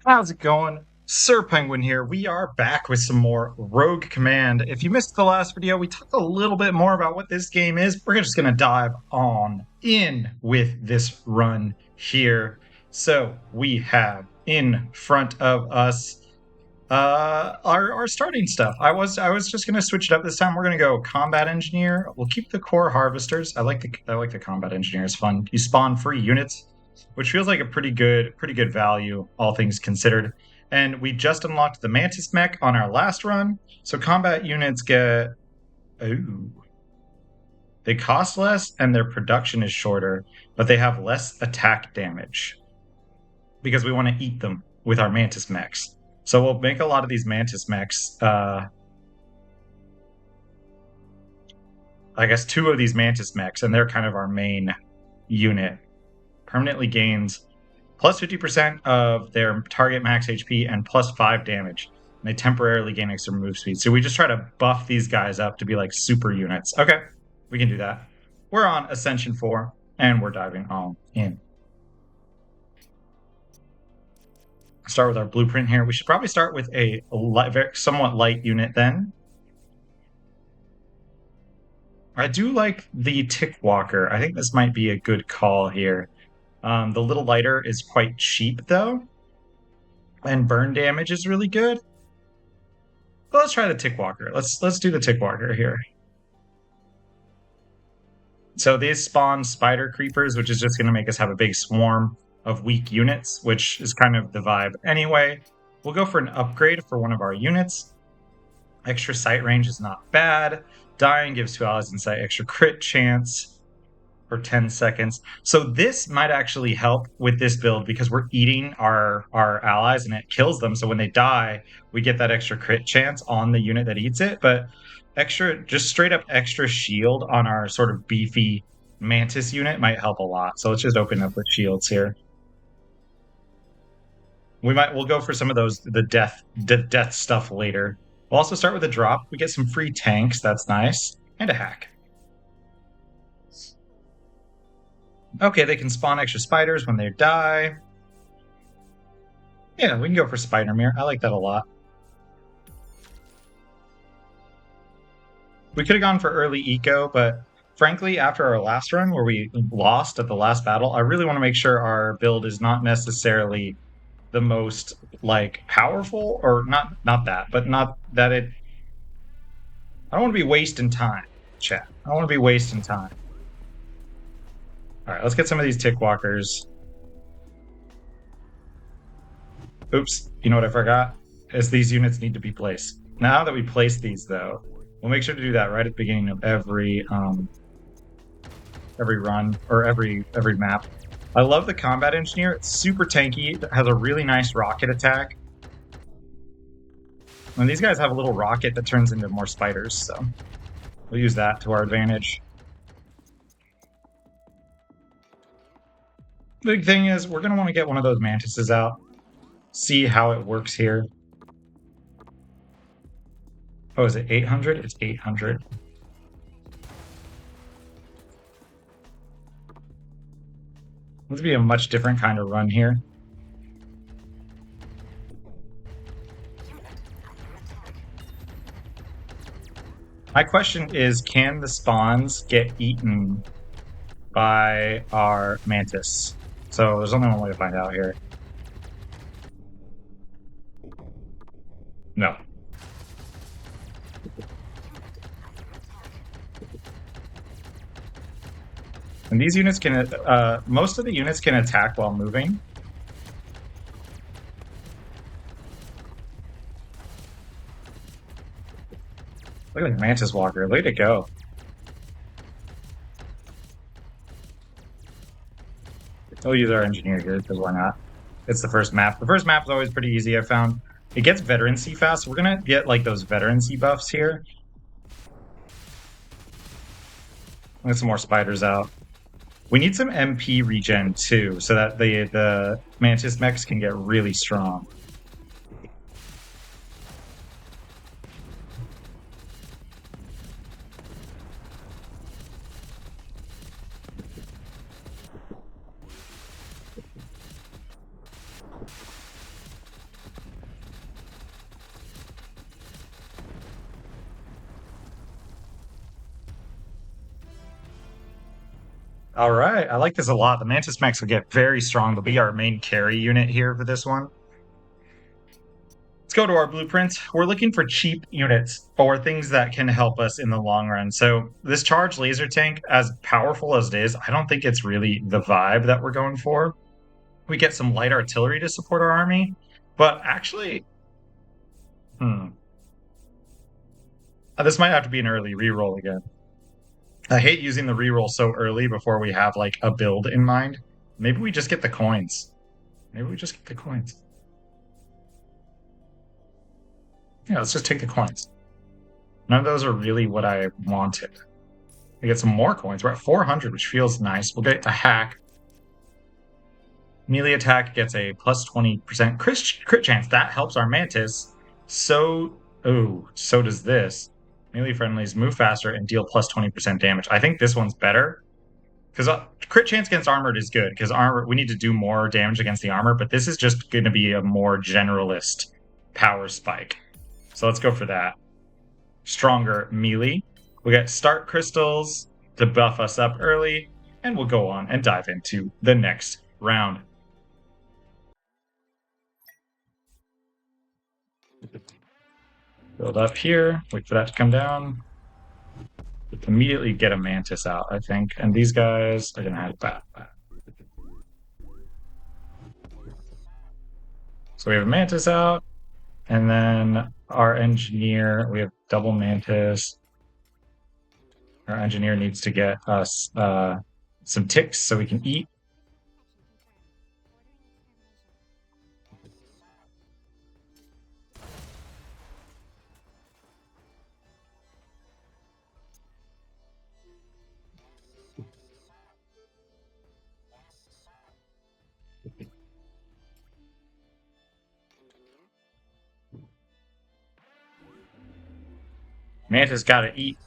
How's it going? Sir Penguin here. We are back with some more Rogue Command. If you missed the last video, we talked a little bit more about what this game is. We're just going to dive on in with this run here. So we have in front of us our starting stuff. I was just going to switch it up this time. We're going to go Combat Engineer. We'll keep the core Harvesters. I like the Combat Engineer. It's fun. You spawn free units, which feels like a pretty good value, all things considered. And we just unlocked the Mantis Mech on our last run, so combat units get... Ooh. They cost less and their production is shorter, but they have less attack damage because we want to eat them with our Mantis Mechs. So we'll make a lot of these Mantis Mechs. I guess 2 of these Mantis Mechs, and they're kind of our main unit. Permanently gains plus 50% of their target max HP and plus 5 damage. And they temporarily gain extra move speed. So we just try to buff these guys up to be like super units. Okay, we can do that. We're on Ascension 4, and we're diving all in. Start with our blueprint here. We should probably start with a somewhat light unit then. I do like the Tick Walker. I think this might be a good call here. The little lighter is quite cheap though, and burn damage is really good. But let's try the Tick Walker. Let's do the Tick Walker here. So these spawn spider creepers, which is just going to make us have a big swarm of weak units, which is kind of the vibe anyway. We'll go for an upgrade for one of our units. Extra sight range is not bad. Dying gives 2 allies in sight extra crit chance for 10 seconds. So this might actually help with this build because we're eating our allies and it kills them. So when they die, we get that extra crit chance on the unit that eats it. But just straight up extra shield on our sort of beefy Mantis unit might help a lot. So let's just open up with shields here. We'll go for some of those the death stuff later. We'll also start with a drop. We get some free tanks. That's nice. And a hack. Okay, they can spawn extra spiders when they die. Yeah, we can go for Spider Mirror. I like that a lot. We could have gone for early eco, but frankly, after our last run where we lost at the last battle, I really want to make sure our build is not necessarily the most like powerful, or not that, but not that it... I don't want to be wasting time, chat. I don't want to be wasting time. All right, let's get some of these Tick Walkers. Oops, you know what I forgot? Is these units need to be placed. Now that we place these, though, we'll make sure to do that right at the beginning of every run, or every map. I love the Combat Engineer. It's super tanky. It has a really nice rocket attack. And these guys have a little rocket that turns into more spiders, so we'll use that to our advantage. Big thing is, we're going to want to get one of those Mantises out. See how it works here. Oh, is it 800? It's 800. This would be a much different kind of run here. My question is, can the spawns get eaten by our Mantis? So there's only one way to find out here. No. And these units can, most of the units can attack while moving. Look at the Mantis Walker, way to go. We'll use our engineer here, because why not? It's the first map. The first map is always pretty easy, I found. It gets veterancy fast. We're gonna get like those veterancy buffs here. Get some more spiders out. We need some MP regen too, so that the Mantis mechs can get really strong. All right, I like this a lot. The Mantis Mechs will get very strong. They'll be our main carry unit here for this one. Let's go to our blueprints. We're looking for cheap units or things that can help us in the long run. So this charged laser tank, as powerful as it is, I don't think it's really the vibe that we're going for. We get some light artillery to support our army, but actually, this might have to be an early reroll again. I hate using the reroll so early before we have like a build in mind. Maybe we just get the coins. Maybe we just get the coins. Yeah, let's just take the coins. None of those are really what I wanted. We get some more coins. We're at 400, which feels nice. We'll get a hack. Melee attack gets a plus 20% crit chance. That helps our Mantis. So does this. Melee friendlies move faster and deal plus 20% damage. I think this one's better. Because crit chance against armored is good. Because armor, we need to do more damage against the armor. But this is just going to be a more generalist power spike. So let's go for that. Stronger melee. We got start crystals to buff us up early, and we'll go on and dive into the next round. Build up here, wait for that to come down. Immediately get a Mantis out, I think, and these guys are going to have that. So we have a Mantis out, and then our engineer, we have double Mantis. Our engineer needs to get us some ticks so we can eat. Mantis gotta eat.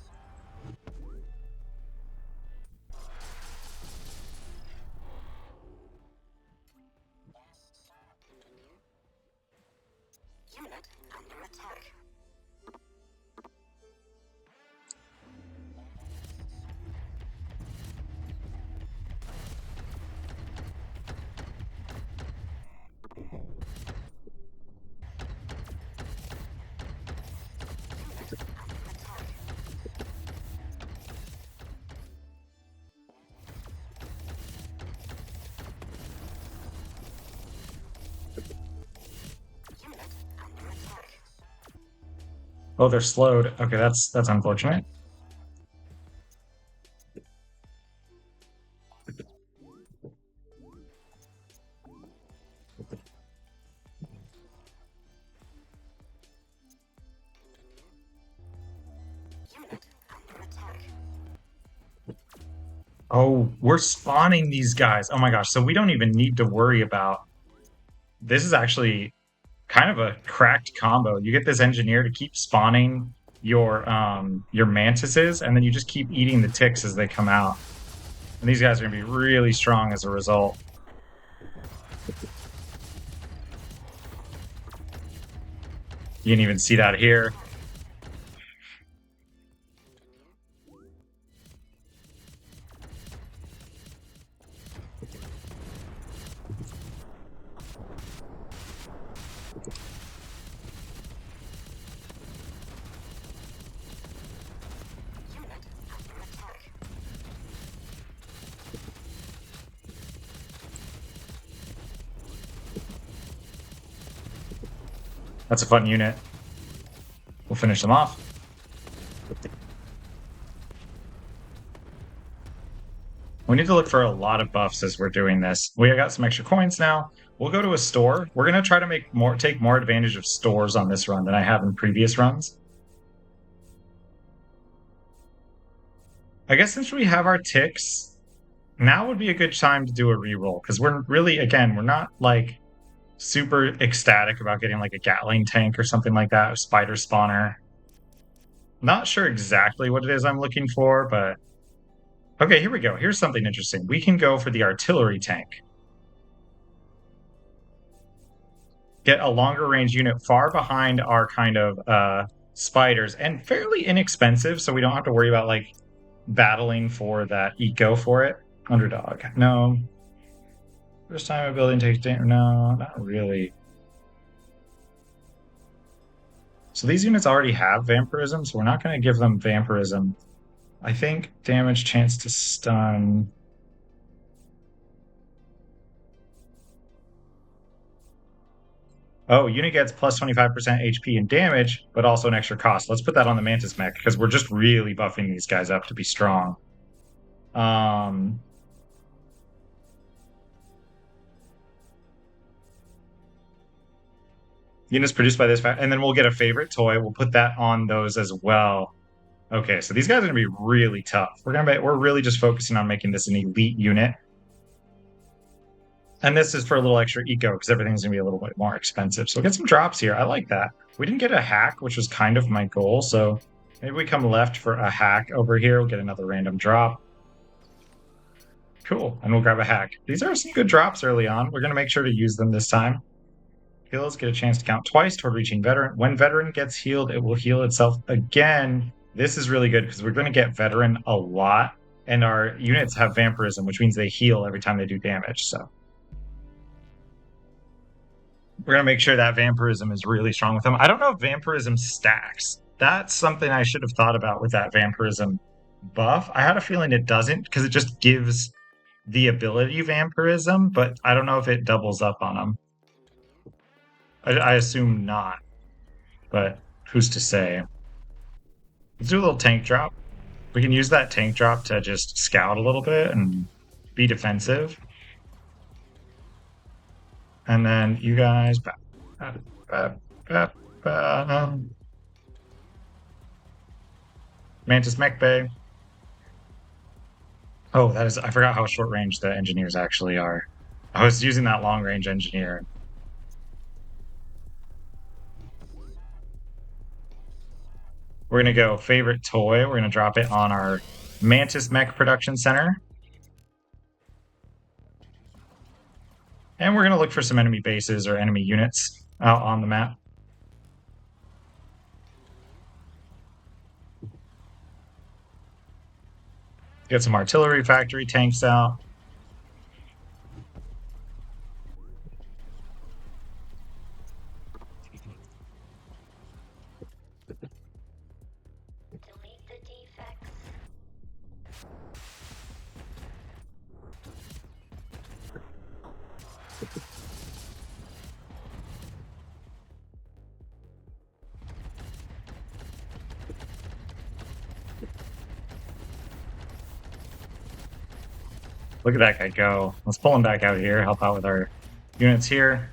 Oh, they're slowed. Okay, that's unfortunate. Oh, we're spawning these guys. Oh my gosh, so we don't even need to worry about... This is actually kind of a cracked combo. You get this engineer to keep spawning your mantises, and then you just keep eating the ticks as they come out. And these guys are going to be really strong as a result. You can even see that here. That's a fun unit. We'll finish them off. We need to look for a lot of buffs as we're doing this. We got some extra coins now. We'll go to a store. We're going to try to take more advantage of stores on this run than I have in previous runs. I guess since we have our ticks, now would be a good time to do a reroll, because we're really, again, we're not like super ecstatic about getting like a Gatling tank or something like that, a spider spawner. Not sure exactly what it is I'm looking for, but okay, here we go. Here's something interesting. We can go for the artillery tank. Get a longer range unit far behind our kind of spiders, and fairly inexpensive, so we don't have to worry about like battling for that eco for it. Underdog. No. First time a building takes damage. No, not really. So these units already have vampirism, so we're not going to give them vampirism. I think damage, chance to stun. Oh, unit gets plus 25% HP and damage, but also an extra cost. Let's put that on the Mantis Mech, because we're just really buffing these guys up to be strong. Units produced by this, and then we'll get a favorite toy. We'll put that on those as well. Okay, so these guys are gonna be really tough. We're really just focusing on making this an elite unit. And this is for a little extra eco because everything's gonna be a little bit more expensive. So we'll get some drops here. I like that. We didn't get a hack, which was kind of my goal. So maybe we come left for a hack over here. We'll get another random drop. Cool. And we'll grab a hack. These are some good drops early on. We're gonna make sure to use them this time. Heals get a chance to count twice toward reaching veteran. When veteran gets healed, it will heal itself again. This is really good because we're going to get veteran a lot, and our units have vampirism, which means they heal every time they do damage. So we're going to make sure that vampirism is really strong with them. I don't know if vampirism stacks. That's something I should have thought about with that vampirism buff. I had a feeling it doesn't because it just gives the ability vampirism, but I don't know if it doubles up on them. I assume not, but who's to say? Let's do a little tank drop. We can use that tank drop to just scout a little bit and be defensive. And then you guys... Mantis Mech Bay. Oh, that is... I forgot how short range the engineers actually are. I was using that long range engineer. We're going to go favorite toy. We're going to drop it on our Mantis Mech Production Center. And we're going to look for some enemy bases or enemy units out on the map. Get some artillery factory tanks out. Look at that guy go. Let's pull him back out here, help out with our units here.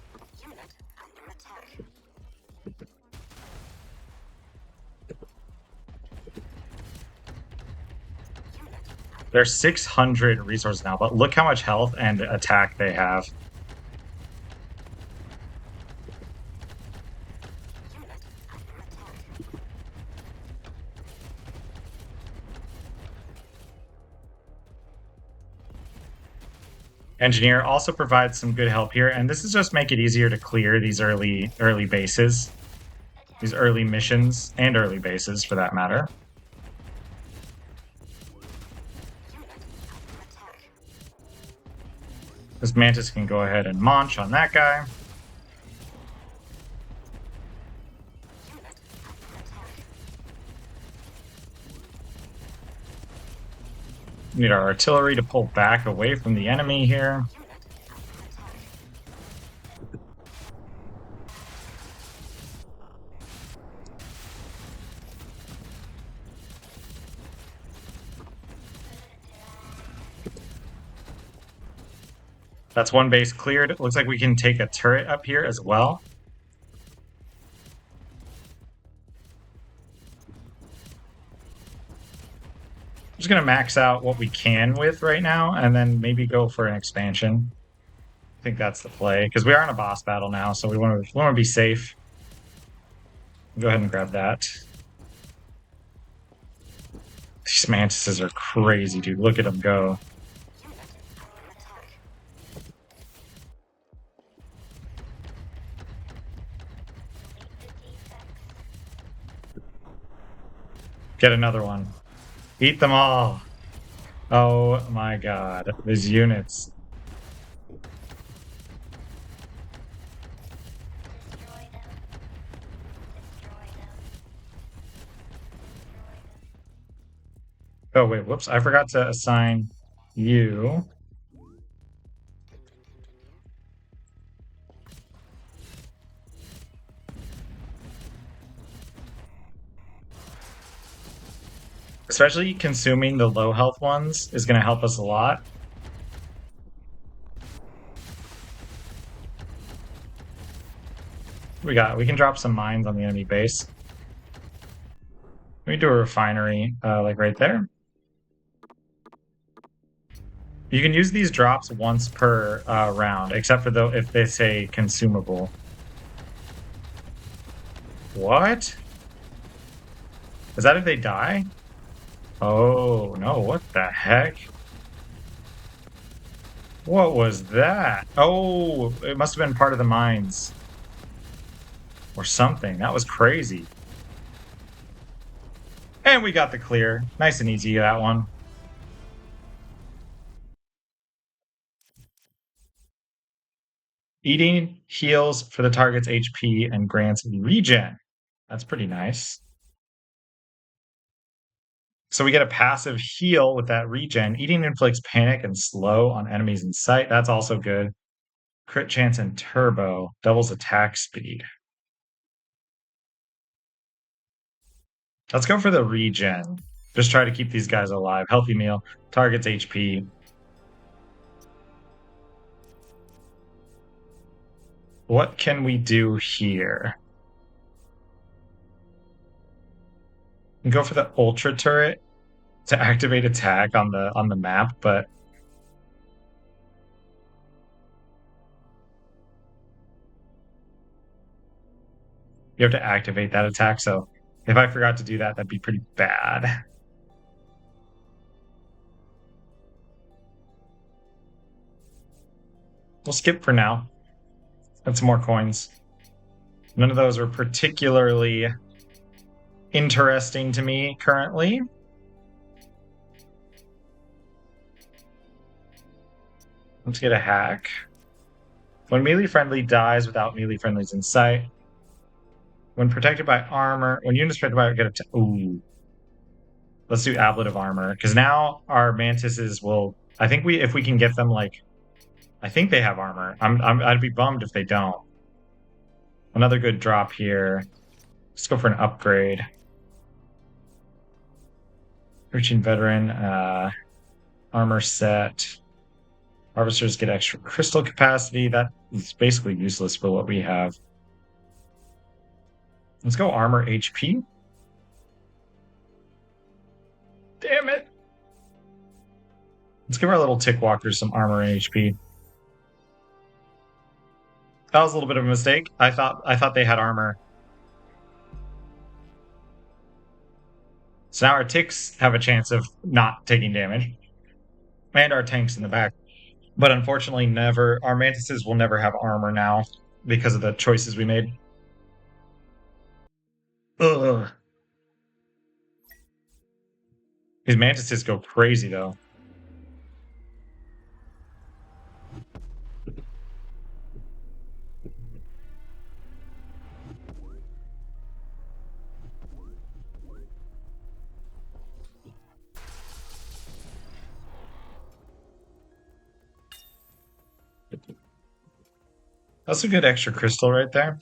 They're 600 resources now, but look how much health and attack they have. Engineer also provides some good help here, and this is just make it easier to clear these early bases, these early missions, and early bases for that matter. This Mantis can go ahead and munch on that guy. Need our artillery to pull back away from the enemy here. That's one base cleared. It looks like we can take a turret up here as well. I'm just going to max out what we can with right now, and then maybe go for an expansion. I think that's the play, because we are in a boss battle now, so we want to be safe. Go ahead and grab that. These mantises are crazy, dude. Look at them go. Get another one. Eat them all. Oh my god, these units. Oh wait, whoops, I forgot to assign you. Especially consuming the low health ones is going to help us a lot. We can drop some mines on the enemy base. We do a refinery, like right there. You can use these drops once per round, except for though if they say consumable. What? Is that if they die? Oh no, what the heck? What was that? Oh, it must have been part of the mines. Or something. That was crazy. And we got the clear. Nice and easy, that one. Eating heals for the target's HP and grants regen. That's pretty nice. So we get a passive heal with that regen. Eating inflicts panic and slow on enemies in sight. That's also good. Crit chance and turbo. Doubles attack speed. Let's go for the regen. Just try to keep these guys alive. Healthy meal. Target's HP. What can we do here? We can go for the ultra turret to activate attack on the map, but you have to activate that attack. So if I forgot to do that, that'd be pretty bad. We'll skip for now. That's more coins. None of those are particularly interesting to me currently. Let's get a hack. When melee friendly dies without melee friendlies in sight. When protected by armor, when units protected by get a ooh. Let's do ablative armor because now our mantises will. I think if we can get them like, I think they have armor. I'd be bummed if they don't. Another good drop here. Let's go for an upgrade. Reaching veteran, armor set. Harvesters get extra crystal capacity. That is basically useless for what we have. Let's go armor HP. Damn it. Let's give our little tick walkers some armor and HP. That was a little bit of a mistake. I thought they had armor. So now our ticks have a chance of not taking damage. And our tanks in the back. But unfortunately, our mantises will never have armor now because of the choices we made. Ugh. These mantises go crazy though. That's a good extra crystal right there.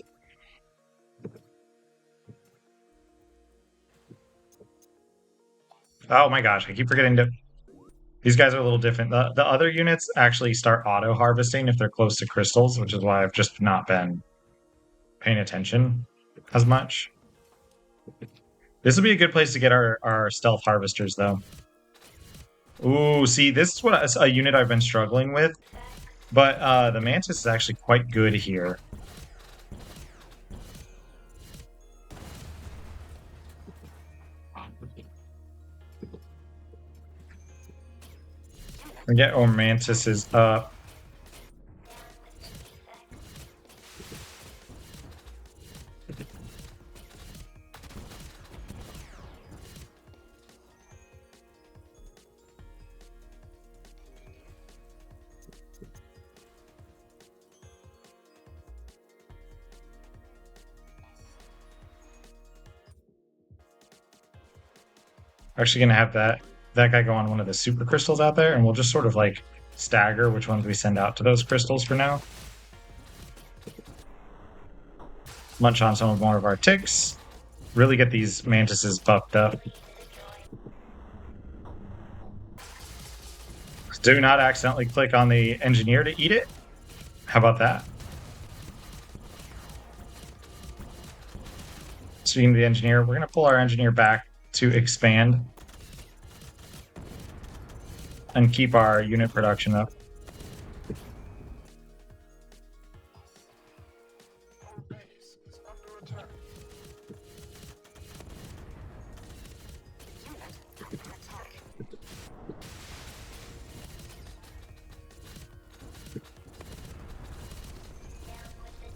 Oh my gosh, I keep forgetting to. These guys are a little different. The other units actually start auto harvesting if they're close to crystals, which is why I've just not been paying attention as much. This would be a good place to get our stealth harvesters, though. Ooh, see, this is what a unit I've been struggling with. But the Mantis is actually quite good here. And get our Mantises up. We're actually going to have that guy go on one of the super crystals out there, and we'll just sort of like stagger which ones we send out to those crystals for now. Munch on some more of our ticks. Really get these mantises buffed up. Do not accidentally click on the engineer to eat it. How about that? Speaking of the engineer, we're going to pull our engineer back to expand and keep our unit production up.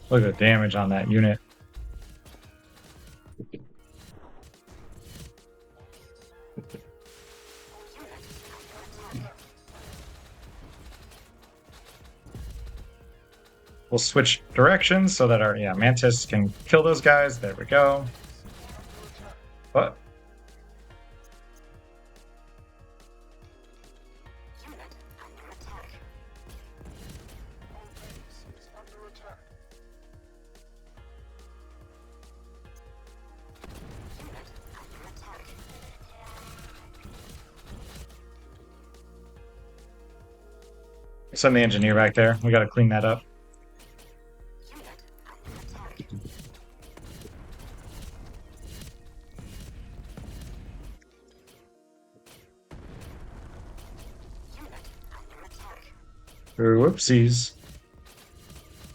Look at the damage on that unit. We'll switch directions so that our Mantis can kill those guys. There we go. What? Send the engineer back there. We got to clean that up. Whoopsies.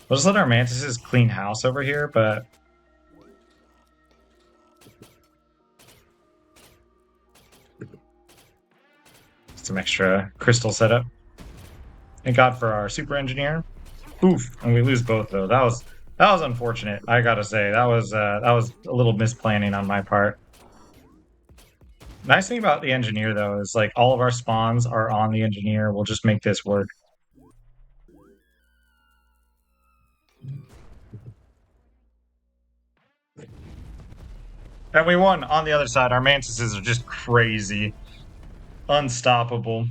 We'll just let our mantises clean house over here, but some extra crystal setup. Thank God for our super engineer. Oof, and we lose both though. That was unfortunate. I gotta say that was a little misplanning on my part. Nice thing about the engineer though is like all of our spawns are on the engineer. We'll just make this work. And we won on the other side. Our mantises are just crazy. Unstoppable.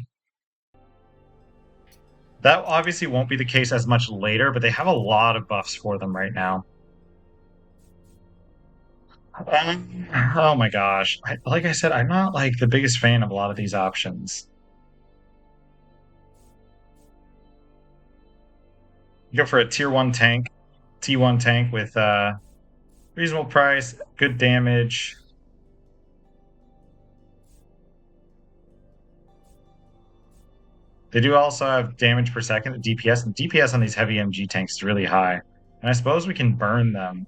That obviously won't be the case as much later, but they have a lot of buffs for them right now. Oh my gosh. Like I said, I'm not like the biggest fan of a lot of these options. You go for a tier 1 tank, T1 tank with reasonable price, good damage. They do also have damage per second, DPS, and DPS on these heavy MG tanks is really high. And I suppose we can burn them.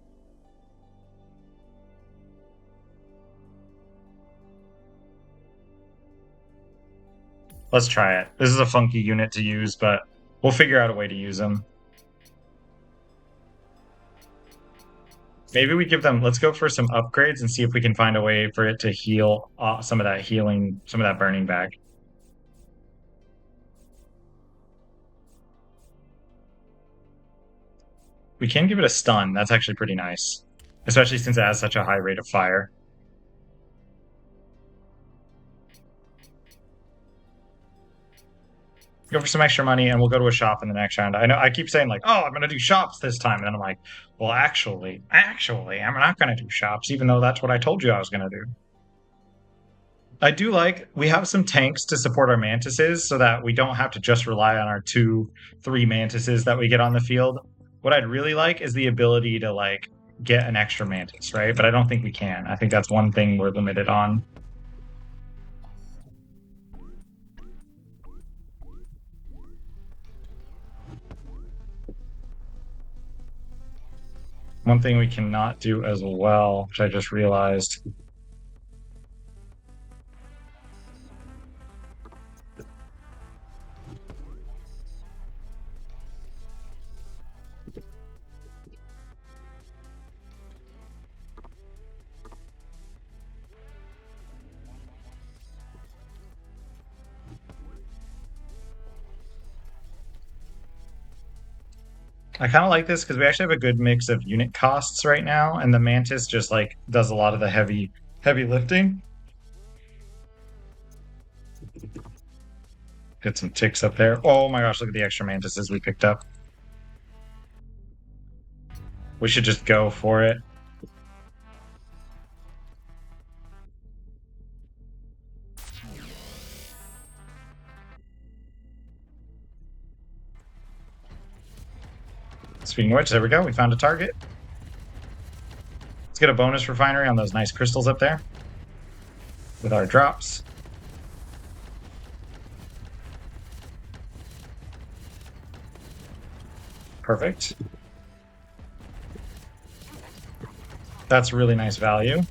Let's try it. This is a funky unit to use, but we'll figure out a way to use them. Maybe we give them, let's go for some upgrades and see if we can find a way for it to heal some of that healing, some of that burning back. We can give it a stun. That's actually pretty nice, especially since it has such a high rate of fire. Go for some extra money, and we'll go to a shop in the next round. I know I keep saying like, "Oh, I'm gonna do shops this time," and then I'm like, "Well, actually, I'm not gonna do shops, even though that's what I told you I was gonna do." I do like we have some tanks to support our mantises, so that we don't have to just rely on our 2-3 mantises that we get on the field. What I'd really like is the ability to like get an extra mantis, right? But I don't think we can. I think that's one thing we're limited on. One thing we cannot do as well, which I just realized. I kind of like this because we actually have a good mix of unit costs right now, and the Mantis just like does a lot of the heavy lifting. Get some ticks up there. Oh my gosh, look at the extra mantises we picked up. We should just go for it. Speaking of which, there we go. We found a target. Let's get a bonus refinery on those nice crystals up there with our drops. Perfect. That's really nice value.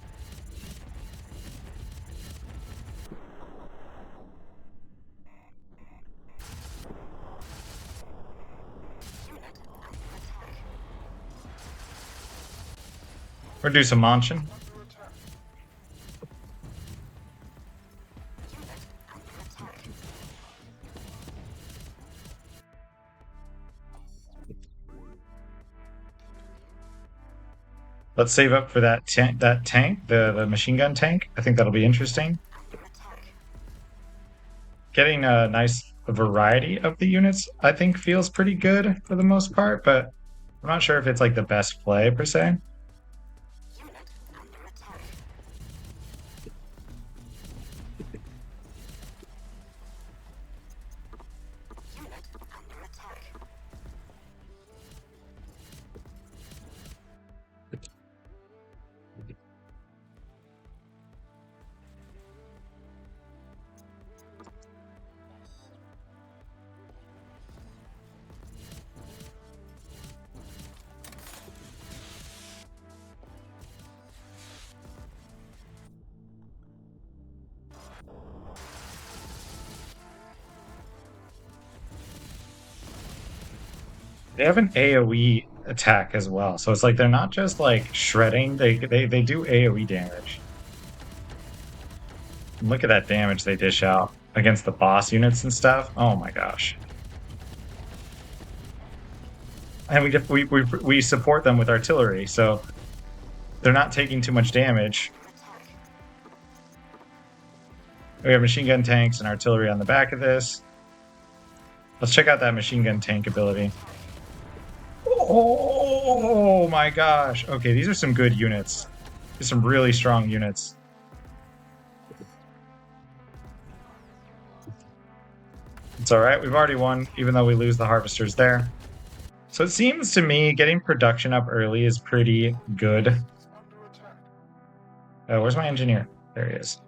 We're gonna do some Manchin. Let's save up for that tank, the machine gun tank. I think that'll be interesting. Getting a nice variety of the units, I think, feels pretty good for the most part, but I'm not sure if it's like the best play per se. They have an AoE attack as well, so it's like they're not just like shredding; they do AoE damage. And look at that damage they dish out against the boss units and stuff. Oh my gosh! And we support them with artillery, so they're not taking too much damage. We have machine gun tanks and artillery on the back of this. Let's check out that machine gun tank ability. Oh my gosh. Okay, these are some good units. These are some really strong units. It's all right. We've already won, even though we lose the harvesters there. So it seems to me getting production up early is pretty good. Oh, where's my engineer? There he is.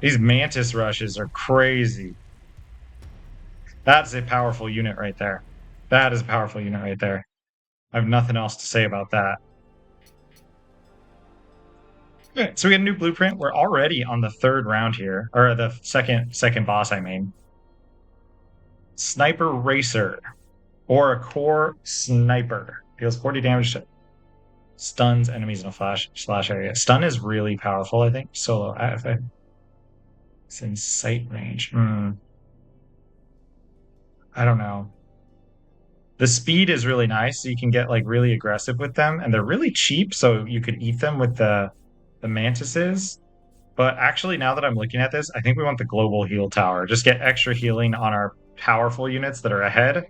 These Mantis rushes are crazy. That's a powerful unit right there. That is a powerful unit right there. I have nothing else to say about that. Okay, so we get a new blueprint. We're already on the third round here, or the second boss, I mean. Sniper Racer, or a core sniper. Deals 40 damage to stuns enemies in a slash area. Stun is really powerful, I think. Solo AFA. It's in sight range. I don't know. The speed is really nice, so you can get like really aggressive with them, and they're really cheap, so you could eat them with the mantises. But actually, now that I'm looking at this, I think we want the global heal tower. Just get extra healing on our powerful units that are ahead.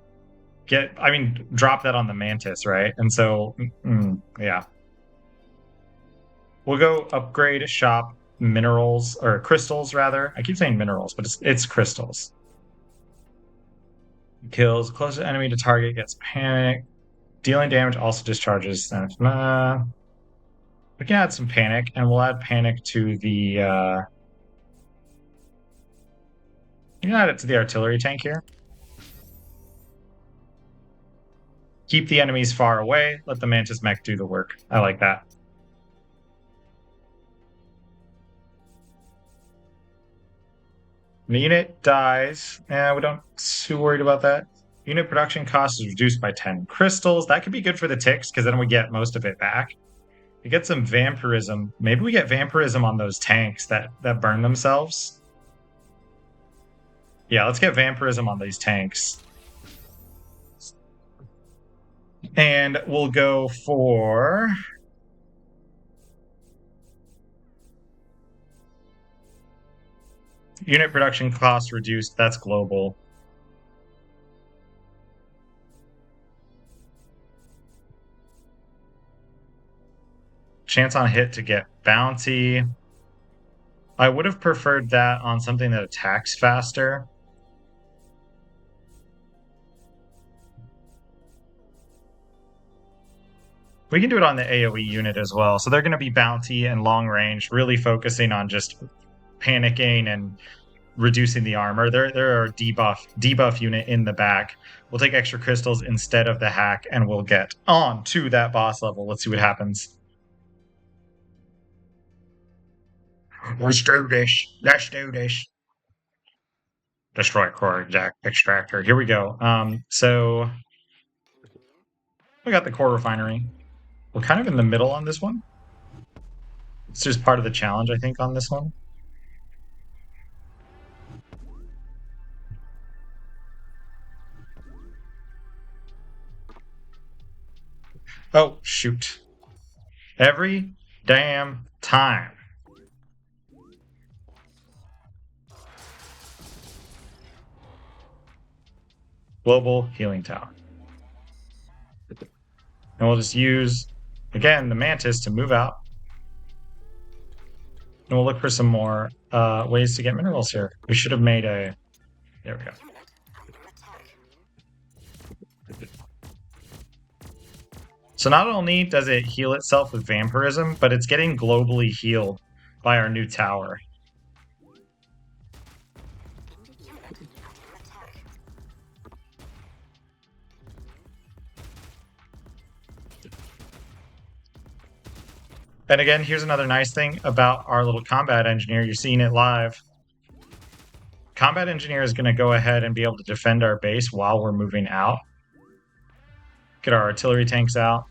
Drop that on the mantis, right? And so, yeah. We'll go upgrade shop minerals, or crystals rather. I keep saying minerals, but it's crystals. Kills closest enemy to target, gets panic. Dealing damage also discharges. We can add some panic, and we'll add panic to the. You can add it to the artillery tank here. Keep the enemies far away. Let the Mantis Mech do the work. I like that. When the unit dies, we don't too worried about that. Unit production cost is reduced by 10 crystals. That could be good for the ticks, because then we get most of it back. We get some vampirism. Maybe we get vampirism on those tanks that burn themselves. Yeah, let's get vampirism on these tanks. And we'll go for Unit production cost reduced. That's global. Chance on hit to get bounty. I would have preferred that on something that attacks faster. We can do it on the AoE unit as well. So they're going to be bounty and long range, really focusing on just panicking and reducing the armor. There are debuff unit in the back. We'll take extra crystals instead of the hack, and we'll get on to that boss level. Let's see what happens. Let's do this. Let's do this. Destroy core extractor. Here we go. So we got the core refinery. We're kind of in the middle on this one. It's just part of the challenge, I think, on this one. Oh, shoot. Every damn time. Global healing tower. And we'll just use, again, the Mantis to move out. And we'll look for some more ways to get minerals here. We should have made a... There we go. So not only does it heal itself with vampirism, but it's getting globally healed by our new tower. And again, here's another nice thing about our little combat engineer. You're seeing it live. Combat engineer is going to go ahead and be able to defend our base while we're moving out. Get our artillery tanks out.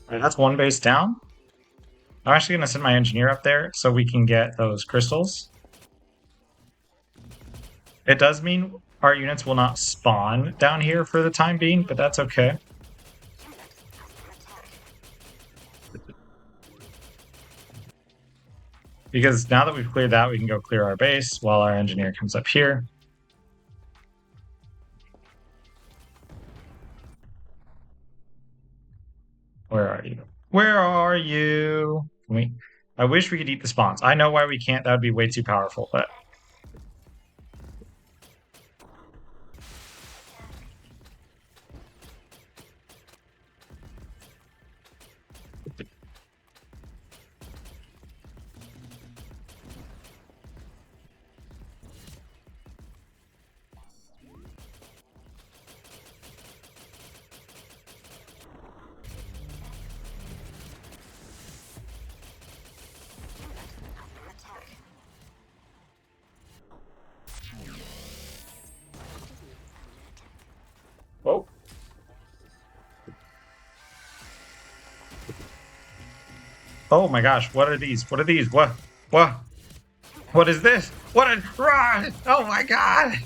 All right, that's one base down. I'm actually going to send my engineer up there so we can get those crystals. It does mean our units will not spawn down here for the time being, but that's okay. Because now that we've cleared that, we can go clear our base while our engineer comes up here. Where are you? Where are you? I wish we could eat the spawns. I know why we can't. That would be way too powerful, but... Whoa. Oh my gosh, what are these? What are these? What? What is this? What a run! Oh my god!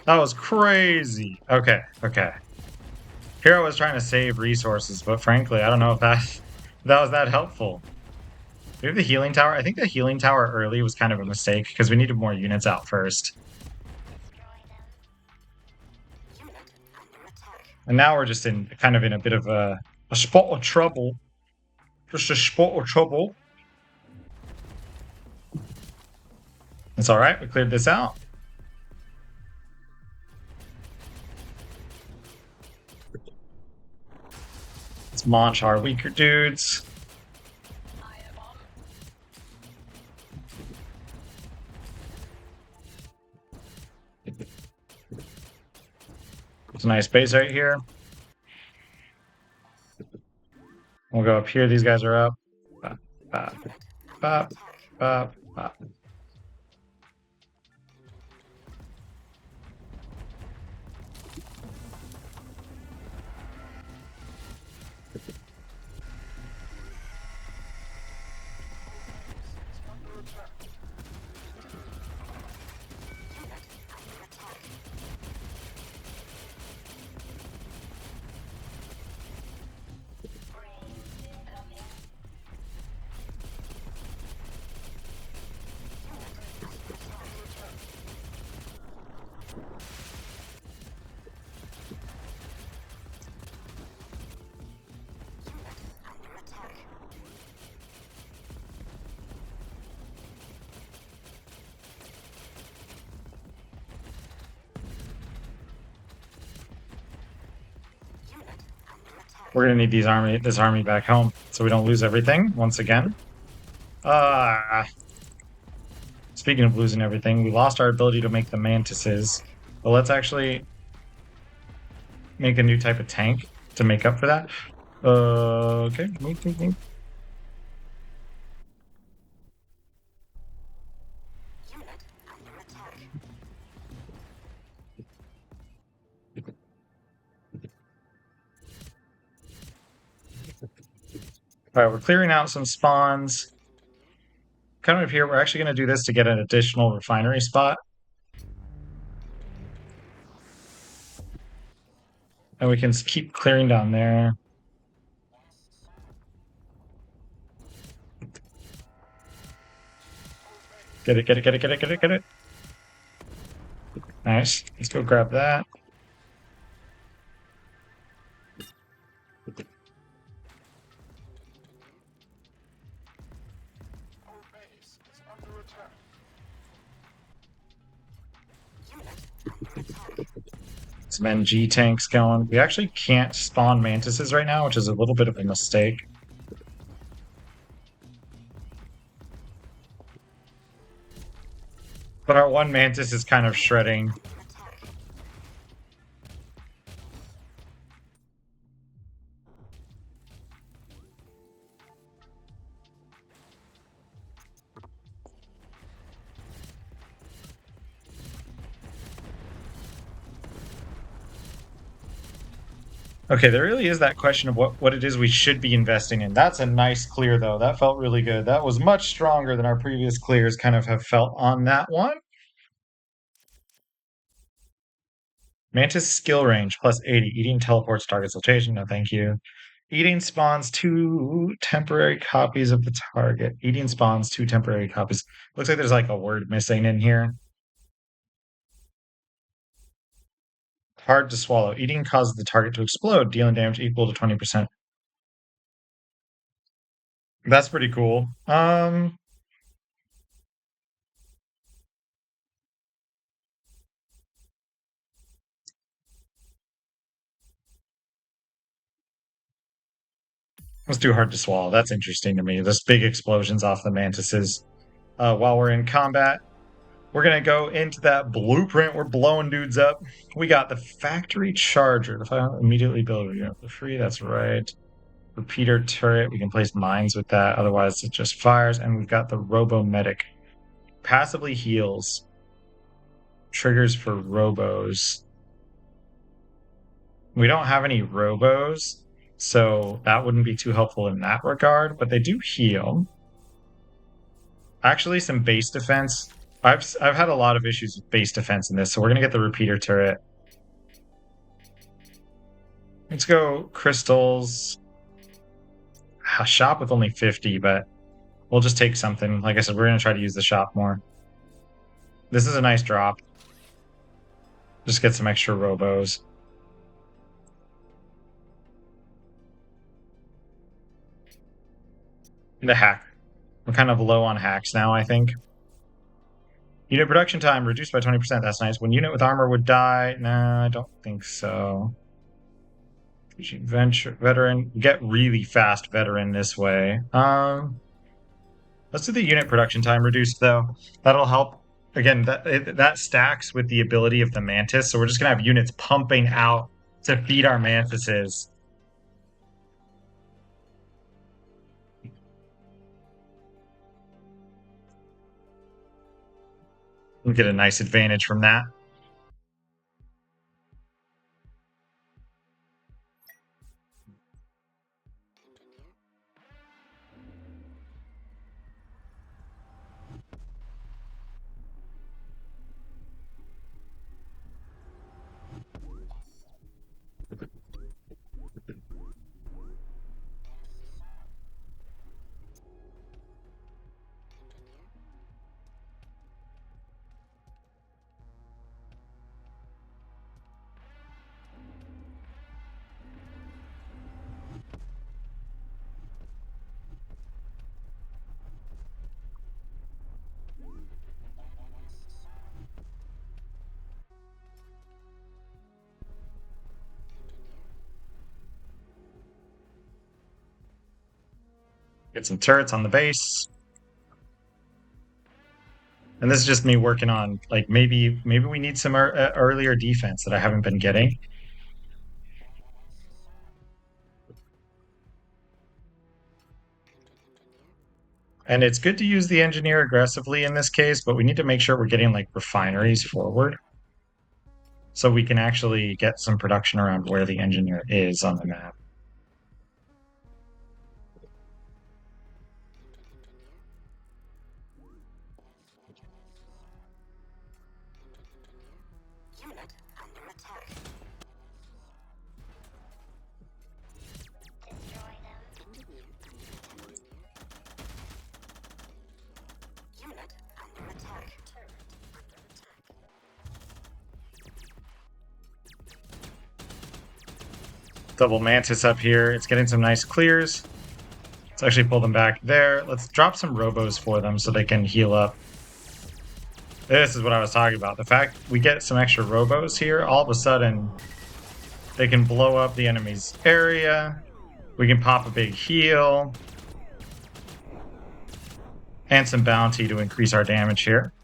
That was crazy. Okay. Here I was trying to save resources, but frankly, I don't know if that was that helpful. Do we have the healing tower? I think the healing tower early was kind of a mistake because we needed more units out first. And now we're just in kind of in a bit of a spot of trouble. Just a spot of trouble. It's all right. We cleared this out. Let's launch our weaker dudes. It's a nice base right here. We'll go up here. These guys are up. Bop, bop, bop, bop, bop. We're gonna need this army back home so we don't lose everything once again. Speaking of losing everything, we lost our ability to make the mantises. But let's actually make a new type of tank to make up for that. Okay. All right, we're clearing out some spawns. Coming up here, we're actually going to do this to get an additional refinery spot. And we can keep clearing down there. Get it, get it, get it, get it, get it, get it. Nice. Let's go grab that. Some NG tanks going. We actually can't spawn mantises right now, which is a little bit of a mistake. But our one mantis is kind of shredding. Okay, there really is that question of what it is we should be investing in. That's a nice clear, though. That felt really good. That was much stronger than our previous clears kind of have felt on that one. Mantis skill range plus 80. Eating teleports target's location. No, thank you. Eating spawns 2 temporary copies of the target. Eating spawns 2 temporary copies. Looks like there's like a word missing in here. Hard to swallow. Eating causes the target to explode, dealing damage equal to 20%. That's pretty cool. Let's do hard to swallow. That's interesting to me. There's big explosions off the mantises. While we're in combat, we're gonna go into that blueprint. We're blowing dudes up. We got the factory charger. If I immediately build it for free, that's right. Repeater turret. We can place mines with that. Otherwise, it just fires. And we've got the robo medic. Passively heals. Triggers for robos. We don't have any robos, so that wouldn't be too helpful in that regard. But they do heal. Actually, some base defense. I've had a lot of issues with base defense in this, so we're gonna get the repeater turret. Let's go crystals. A shop with only 50, but we'll just take something. Like I said, we're going to try to use the shop more. This is a nice drop. Just get some extra robos. The hack. We're kind of low on hacks now, I think. Unit production time reduced by 20%. That's nice. When unit with armor would die. Nah, I don't think so. Venture veteran. Get really fast veteran this way. Let's do the unit production time reduced though. That'll help. Again, that stacks with the ability of the Mantis, so we're just gonna have units pumping out to feed our Mantises. We'll get a nice advantage from that. Get some turrets on the base. And this is just me working on, like, maybe we need some earlier defense that I haven't been getting. And it's good to use the engineer aggressively in this case, but we need to make sure we're getting, like, refineries forward, so we can actually get some production around where the engineer is on the map. Double Mantis up here. It's getting some nice clears. Let's actually pull them back there. Let's drop some robos for them so they can heal up. This is what I was talking about. The fact we get some extra robos here, all of a sudden, they can blow up the enemy's area. We can pop a big heal. And some bounty to increase our damage here.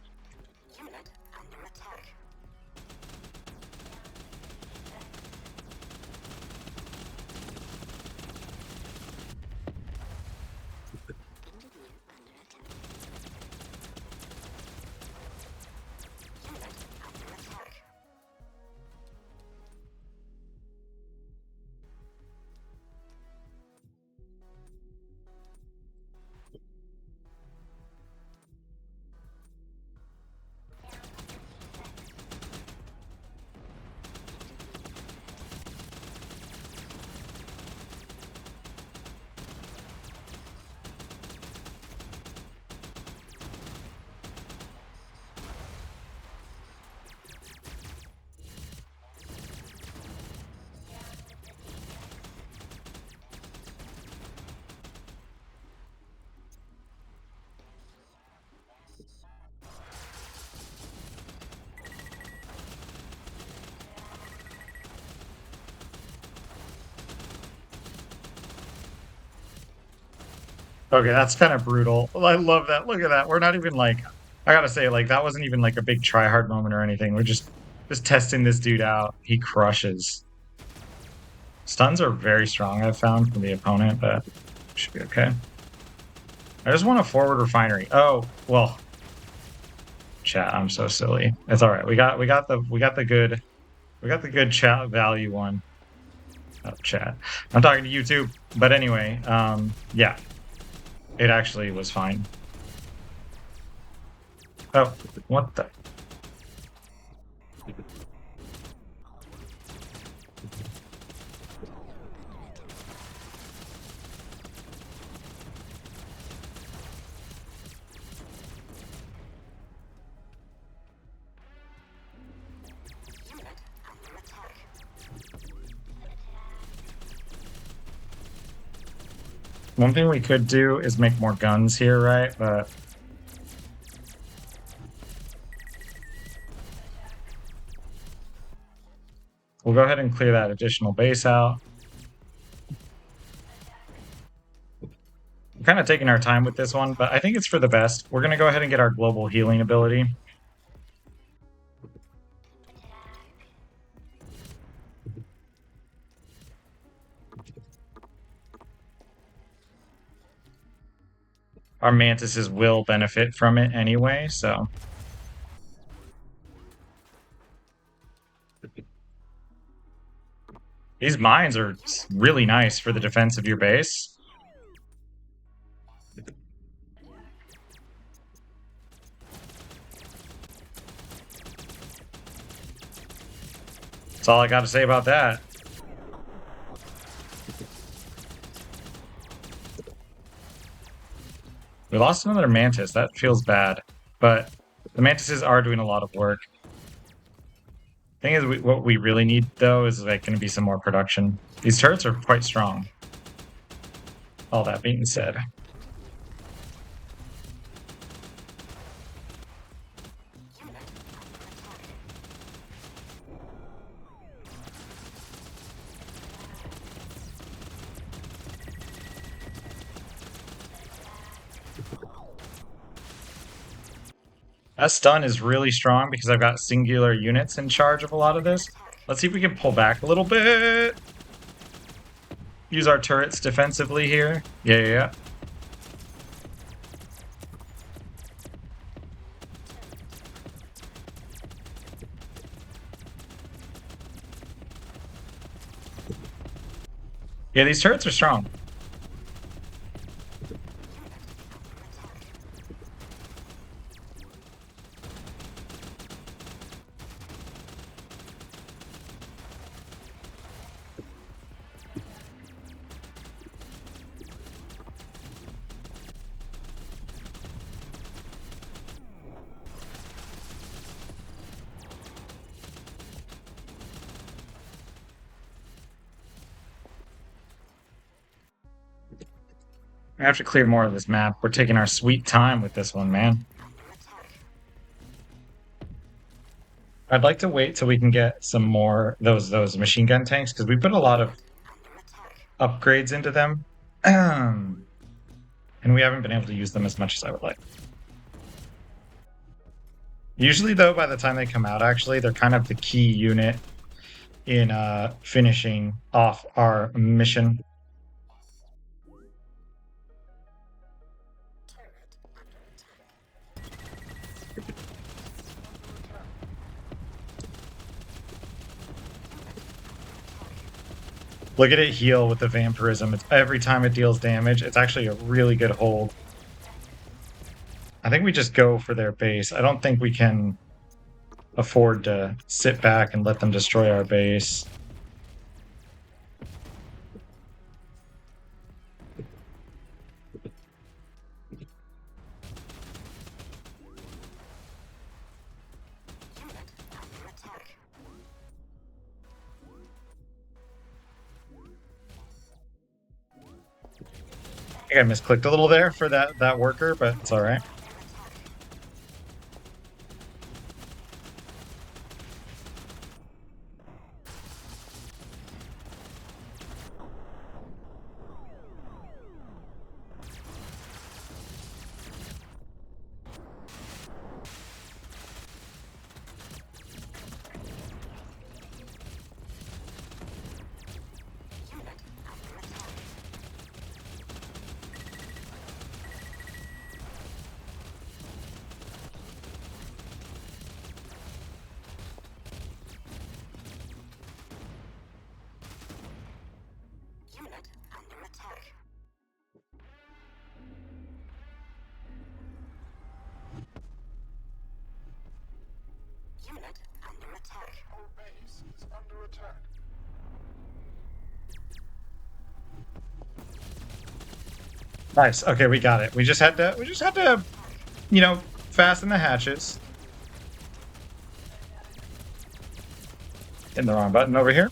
Okay, that's kind of brutal. I love that. Look at that. We're not even like, I gotta say, like, that wasn't even like a big try hard moment or anything. We're just testing this dude out. He crushes. Stuns are very strong, I've found, from the opponent, but should be okay. I just want a forward refinery. Oh, well. Chat, I'm so silly. It's all right. We got the good chat value one. Oh, chat. I'm talking to YouTube. But anyway, yeah. It actually was fine. Oh, what the? One thing we could do is make more guns here, right? But we'll go ahead and clear that additional base out. We're kind of taking our time with this one, but I think it's for the best. We're going to go ahead and get our global healing ability. Our mantises will benefit from it anyway, so. These mines are really nice for the defense of your base. That's all I got to say about that. We lost another mantis. That feels bad. But the mantises are doing a lot of work. Thing is, what we really need, though, is like going to be some more production. These turrets are quite strong. All that being said. That stun is really strong because I've got singular units in charge of a lot of this. Let's see if we can pull back a little bit. Use our turrets defensively here. Yeah. Yeah, these turrets are strong. I have to clear more of this map. We're taking our sweet time with this one, man. I'd like to wait till we can get some more those machine gun tanks because we put a lot of upgrades into them, and we haven't been able to use them as much as I would like. Usually, though, by the time they come out, actually, they're kind of the key unit in finishing off our mission. Look at it heal with the vampirism. It's every time it deals damage. It's actually a really good hold. I think we just go for their base. I don't think we can afford to sit back and let them destroy our base. I think I misclicked a little there for that worker, but it's all right. Nice. Okay, we got it. We just had to, you know, fasten the hatches. Hitting the wrong button over here.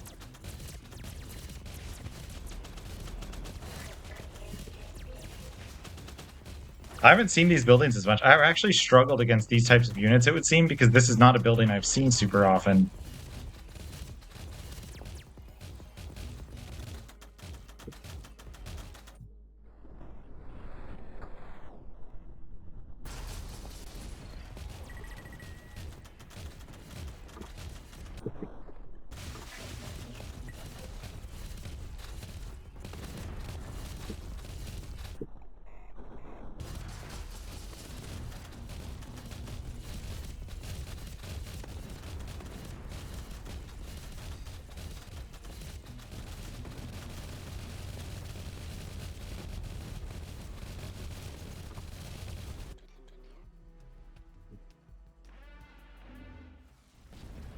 I haven't seen these buildings as much. I've actually struggled against these types of units, it would seem, because this is not a building I've seen super often.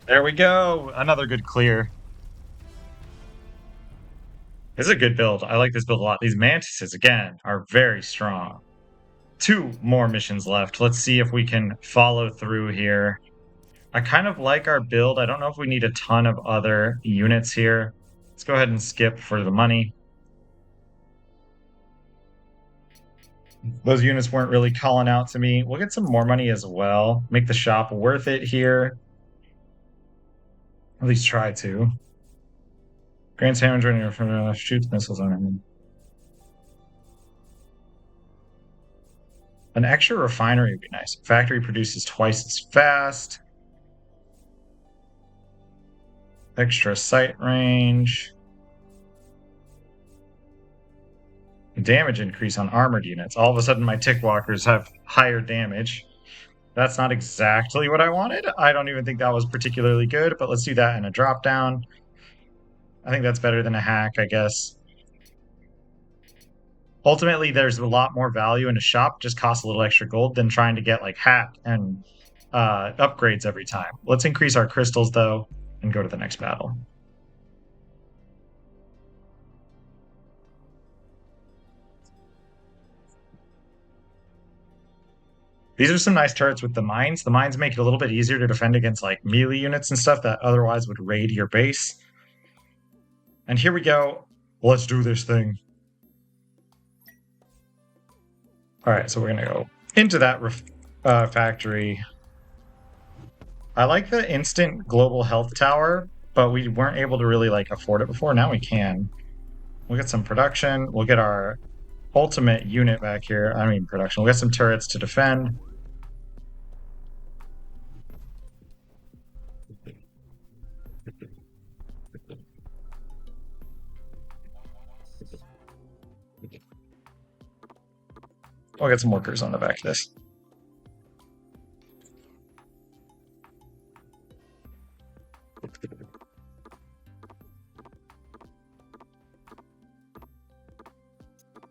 There we go. Another good clear. This is a good build. I like this build a lot. These mantises, again, are very strong. 2 more missions left. Let's see if we can follow through here. I kind of like our build. I don't know if we need a ton of other units here. Let's go ahead and skip for the money. Those units weren't really calling out to me. We'll get some more money as well. Make the shop worth it here. At least try to. Grand Sandwich running shoots missiles on him. An extra refinery would be nice. Factory produces twice as fast. Extra sight range. Damage increase on armored units. All of a sudden, my tick walkers have higher damage. That's not exactly what I wanted. I don't even think that was particularly good, but let's do that in a drop down. I think that's better than a hack, I guess. Ultimately, there's a lot more value in a shop, just costs a little extra gold, than trying to get like hat and upgrades every time. Let's increase our crystals, though, and go to the next battle. These are some nice turrets with the mines. The mines make it a little bit easier to defend against like melee units and stuff that otherwise would raid your base. And here we go. Let's do this thing. All right, so we're going to go into that factory. I like the instant global health tower, but we weren't able to really like afford it before. Now we can. We'll get some production. We'll get our ultimate unit back here. I mean production. We'll get some turrets to defend. I'll get some workers on the back of this.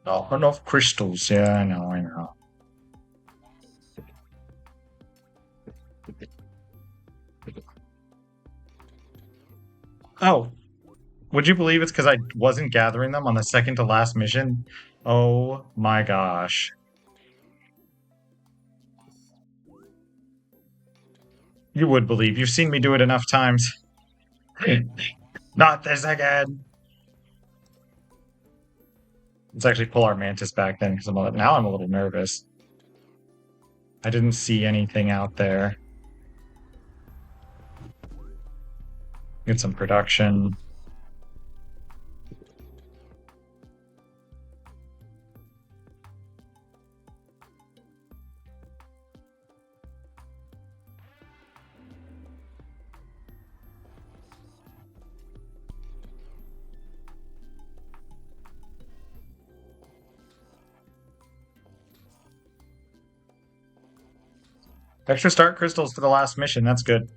Oh, enough crystals. Yeah, I know. Oh, would you believe it's because I wasn't gathering them on the second to last mission? Oh my gosh. You would believe. You've seen me do it enough times. Not this again. Let's actually pull our Mantis back then, because now I'm a little nervous. I didn't see anything out there. Get some production. Extra start crystals for the last mission. That's good.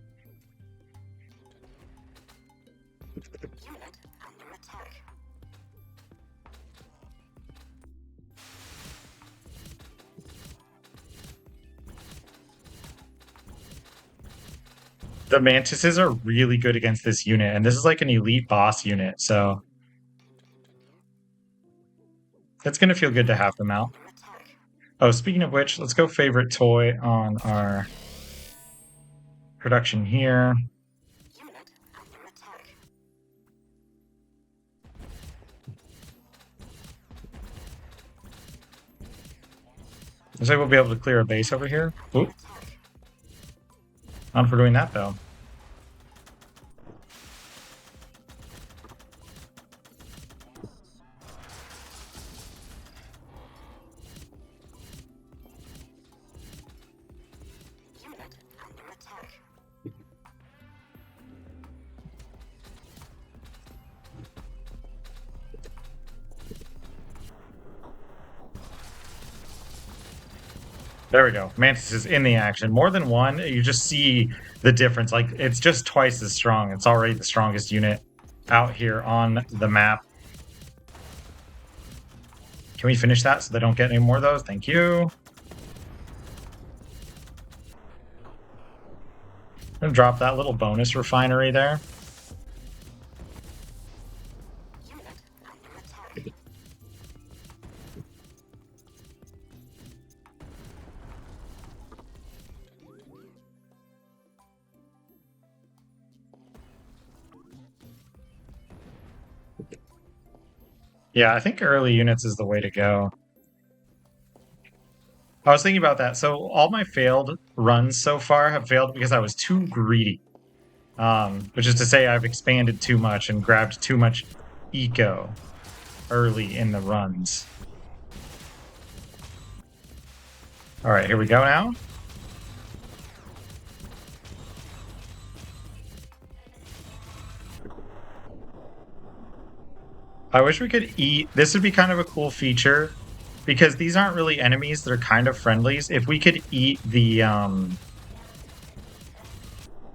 The Mantises are really good against this unit, and this is like an elite boss unit, so it's going to feel good to have them out. Oh, speaking of which, let's go favorite toy on our production here. Looks like we'll be able to clear a base over here. Oop. On for doing that, though. There we go. Mantis is in the action. More than one, you just see the difference. Like, it's just twice as strong. It's already the strongest unit out here on the map. Can we finish that so they don't get any more of those? Thank you. I'm gonna drop that little bonus refinery there. Yeah, I think early units is the way to go. I was thinking about that. So all my failed runs so far have failed because I was too greedy. Which is to say I've expanded too much and grabbed too much eco early in the runs. All right, here we go now. I wish we could eat. This would be kind of a cool feature because these aren't really enemies. They're kind of friendlies. If we could eat the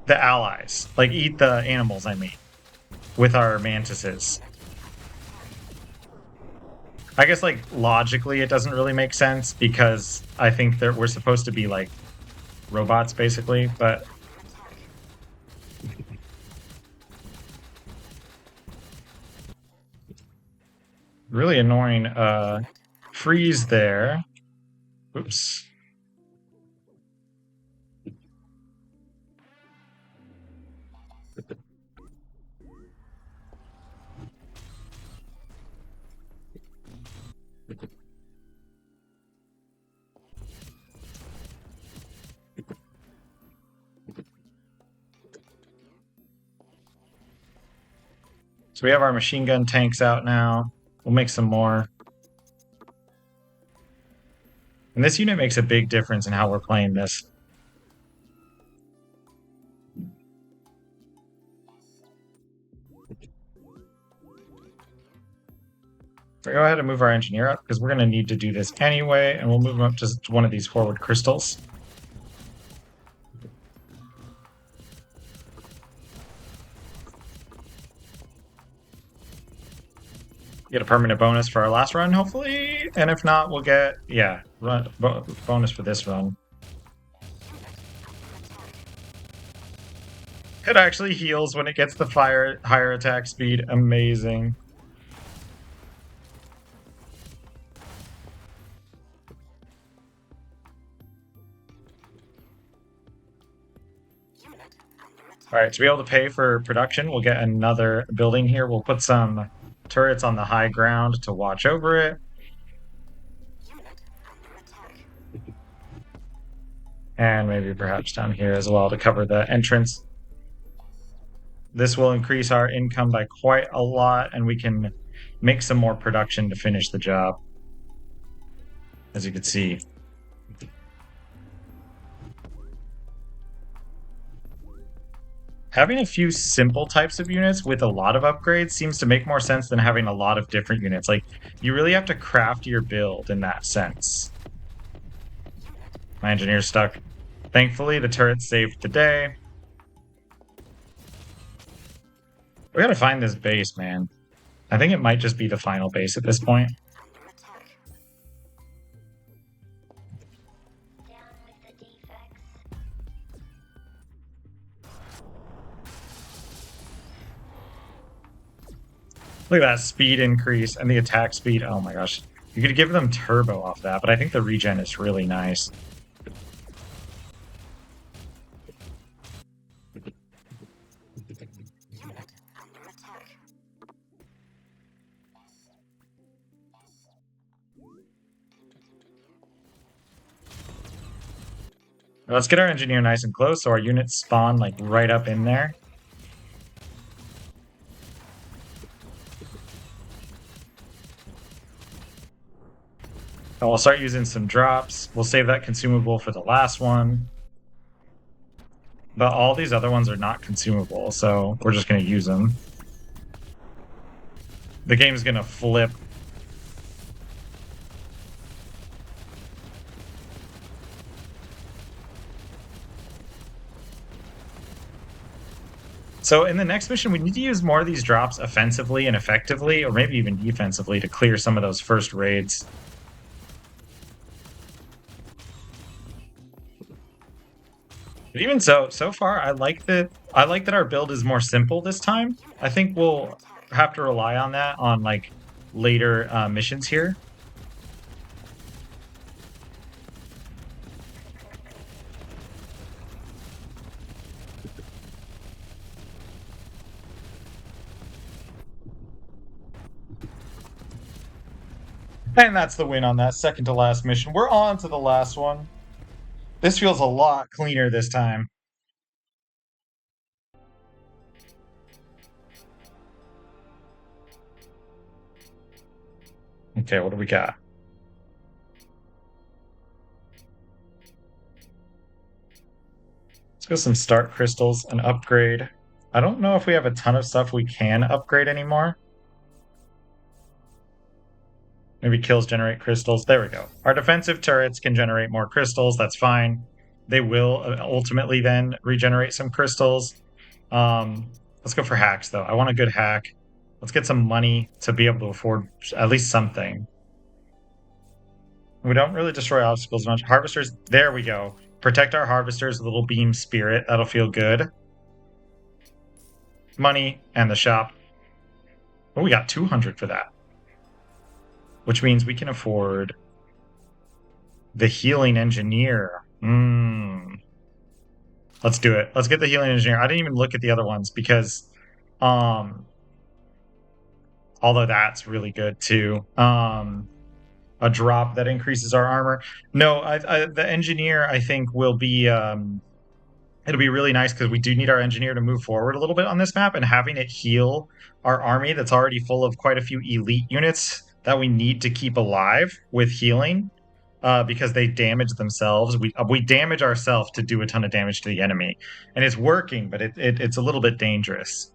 allies, like eat the animals, I mean, with our mantises. I guess, like, logically, it doesn't really make sense because I think that we're supposed to be, like, robots, basically, but... Really annoying, freeze there. Oops. So we have our machine gun tanks out now. We'll make some more. And this unit makes a big difference in how we're playing this. So go ahead and move our engineer up because we're going to need to do this anyway, and we'll move him up to one of these forward crystals. Get a permanent bonus for our last run, hopefully, and if not, we'll get, yeah, bonus for this run. It actually heals when it gets the higher attack speed. Amazing. All right, to be able to pay for production, we'll get another building here. We'll put some turrets on the high ground to watch over it. And maybe perhaps down here as well to cover the entrance. This will increase our income by quite a lot, and we can make some more production to finish the job, as you can see. Having a few simple types of units with a lot of upgrades seems to make more sense than having a lot of different units. Like, you really have to craft your build in that sense. My engineer's stuck. Thankfully, the turret saved the day. We gotta find this base, man. I think it might just be the final base at this point. Look at that speed increase and the attack speed. Oh my gosh. You could give them turbo off that, but I think the regen is really nice. Let's get our engineer nice and close so our units spawn like right up in there. And we'll start using some drops. We'll save that consumable for the last one. But all these other ones are not consumable, so we're just going to use them. The game's going to flip. So in the next mission, we need to use more of these drops offensively and effectively, or maybe even defensively, to clear some of those first raids. But even so far, I like that our build is more simple this time. I think we'll have to rely on that on like later missions here. And that's the win on that second to last mission. We're on to the last one. This feels a lot cleaner this time. Okay, what do we got? Let's go some start crystals and upgrade. I don't know if we have a ton of stuff we can upgrade anymore. Maybe kills generate crystals. There we go. Our defensive turrets can generate more crystals. That's fine. They will ultimately then regenerate some crystals. Let's go for hacks, though. I want a good hack. Let's get some money to be able to afford at least something. We don't really destroy obstacles much. Harvesters, there we go. Protect our harvesters, little beam spirit. That'll feel good. Money and the shop. Oh, we got 200 for that. Which means we can afford the healing engineer. Let's do it. Let's get the healing engineer. I didn't even look at the other ones because although that's really good too. A drop that increases our armor. No, the engineer I think will be it'll be really nice because we do need our engineer to move forward a little bit on this map, and having it heal our army that's already full of quite a few elite units that we need to keep alive with healing because they damage themselves. We damage ourselves to do a ton of damage to the enemy, and it's working, but it's a little bit dangerous.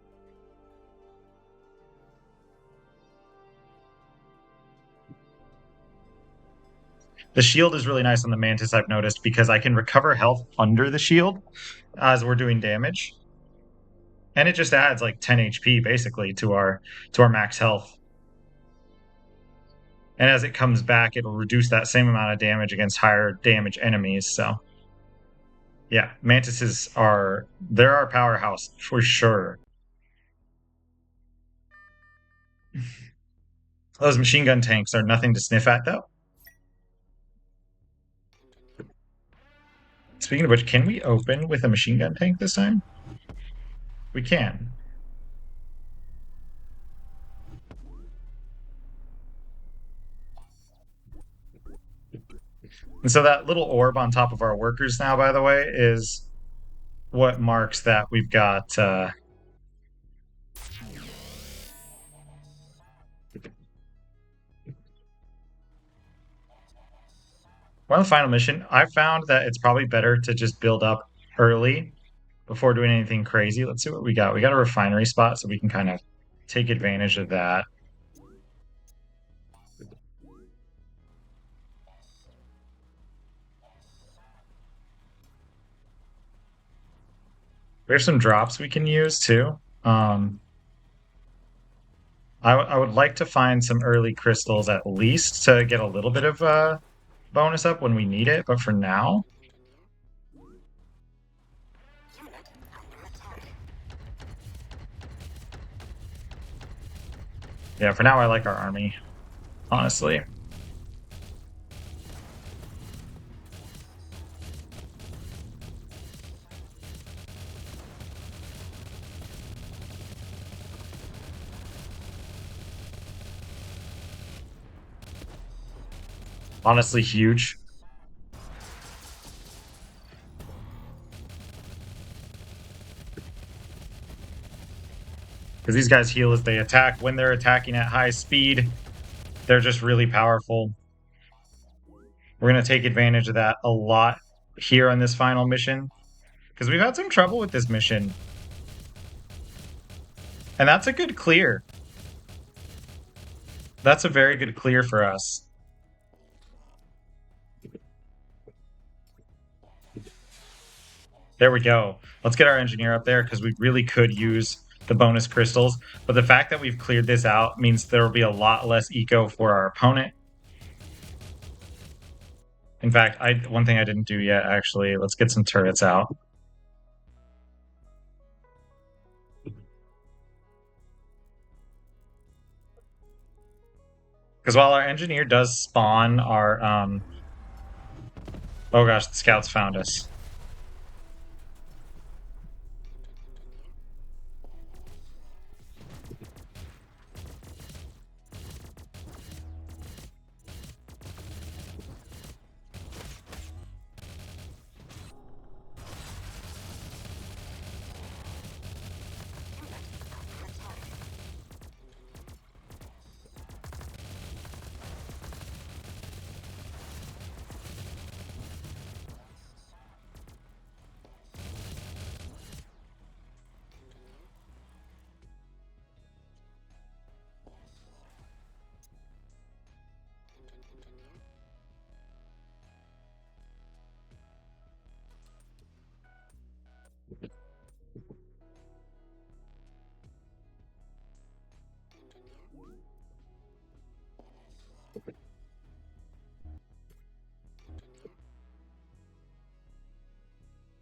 The shield is really nice on the Mantis, I've noticed, because I can recover health under the shield as we're doing damage. And it just adds like 10 HP basically to our max health. And as it comes back, it'll reduce that same amount of damage against higher damage enemies. So yeah, Mantises they're our powerhouse for sure. Those machine gun tanks are nothing to sniff at though. Speaking of which, can we open with a machine gun tank this time? We can. And so that little orb on top of our workers now, by the way, is what marks that we've got we're on the final mission. I found that it's probably better to just build up early before doing anything crazy. Let's see what we got. We got a refinery spot, so we can kind of take advantage of that. There's some drops we can use too. I would like to find some early crystals at least to get a little bit of bonus up when we need it, but for now. Yeah, for now I like our army, honestly. Honestly, huge. because these guys heal as they attack. When they're attacking at high speed, they're just really powerful. We're going to take advantage of that a lot here on this final mission, because we've had some trouble with this mission. And that's a good clear. That's a very good clear for us. There we go. Let's get our engineer up there, because we really could use the bonus crystals. But the fact that we've cleared this out means there will be a lot less eco for our opponent. In fact, one thing I didn't do yet, actually, let's get some turrets out. Because while our engineer does spawn our... Oh gosh, the scouts found us.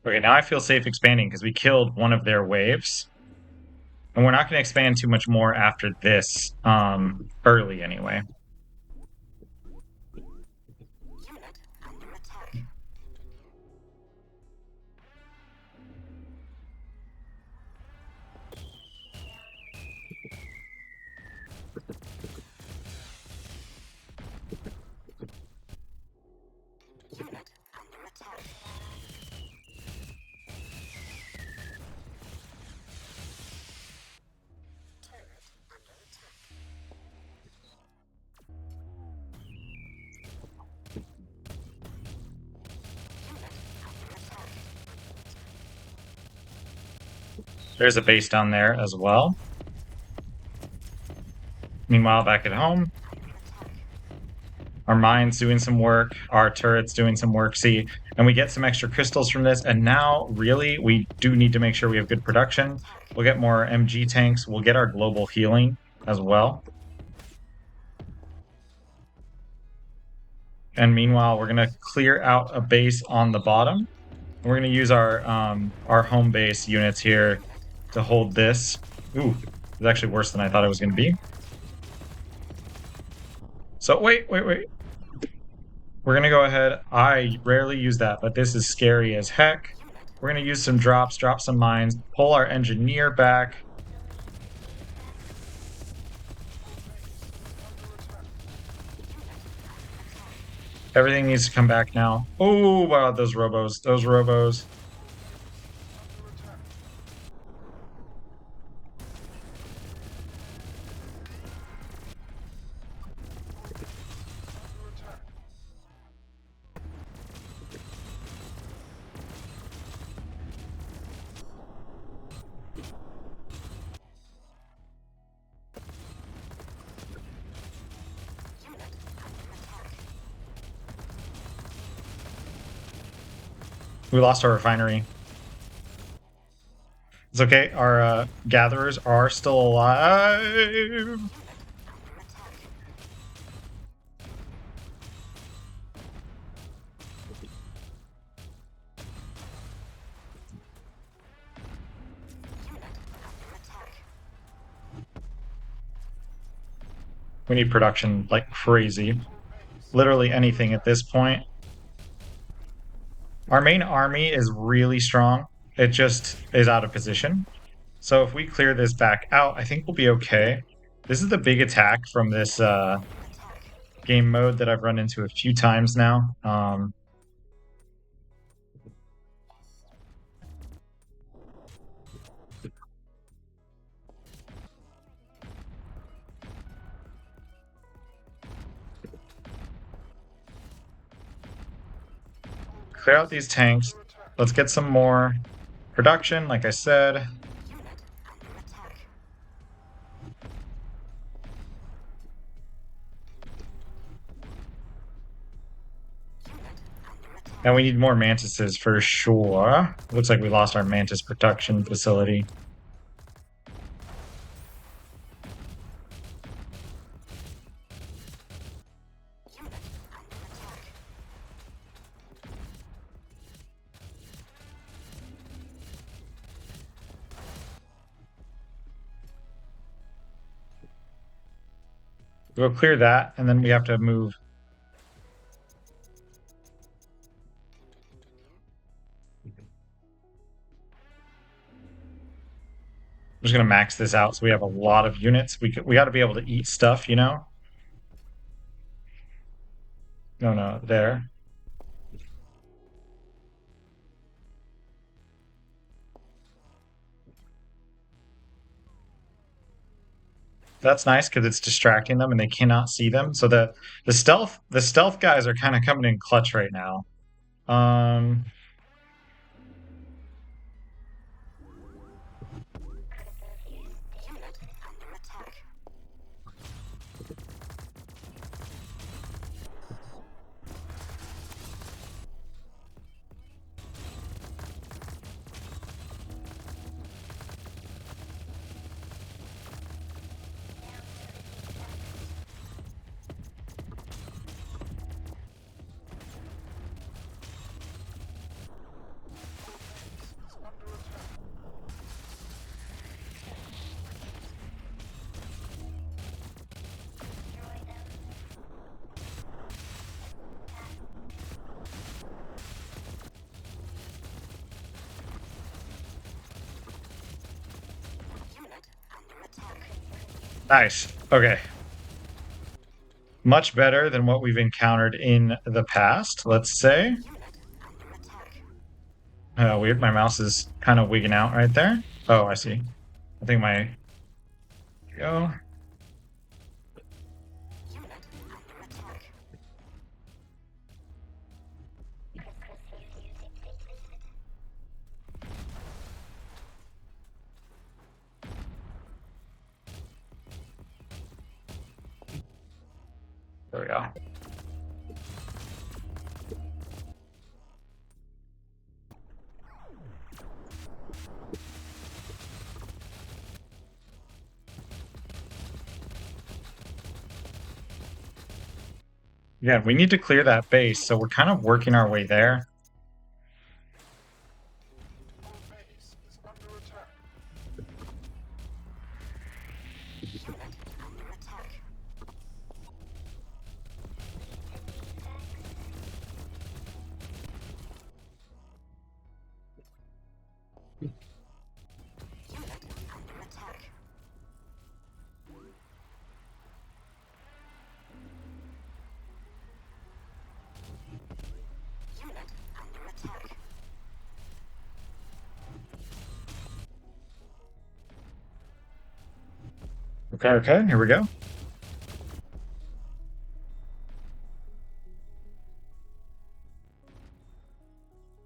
Okay, now I feel safe expanding because we killed one of their waves. And we're not going to expand too much more after this, early anyway. There's a base down there as well. Meanwhile, back at home, our mine's doing some work, our turret's doing some work. See, and we get some extra crystals from this. And now, really, we do need to make sure we have good production. We'll get more MG tanks. We'll get our global healing as well. And meanwhile, we're going to clear out a base on the bottom. We're going to use our home base units here to hold this. Ooh, it's actually worse than I thought it was going to be. So wait. We're going to go ahead. I rarely use that, but this is scary as heck. We're going to use some drops, drop some mines, pull our engineer back. Everything needs to come back now. Oh, wow, those robos. We lost our refinery. It's okay. Our gatherers are still alive. We need production like crazy. Literally anything at this point. Our main army is really strong. It just is out of position. So if we clear this back out, I think we'll be okay. This is the big attack from this game mode that I've run into a few times now. clear out these tanks. Let's get some more production, like I said. And we need more mantises for sure. Looks like we lost our mantis production facility. We'll clear that, and then we have to move. I'm just gonna max this out so we have a lot of units. We got to be able to eat stuff, you know. No, there. That's nice because it's distracting them and they cannot see them. So the stealth guys are kind of coming in clutch right now. Nice. Okay. Much better than what we've encountered in the past, let's say. Weird. My mouse is kind of wigging out right there. Oh, I see. I think my... Go. There we go. Yeah, we need to clear that base, so we're kind of working our way there. Okay, here we go.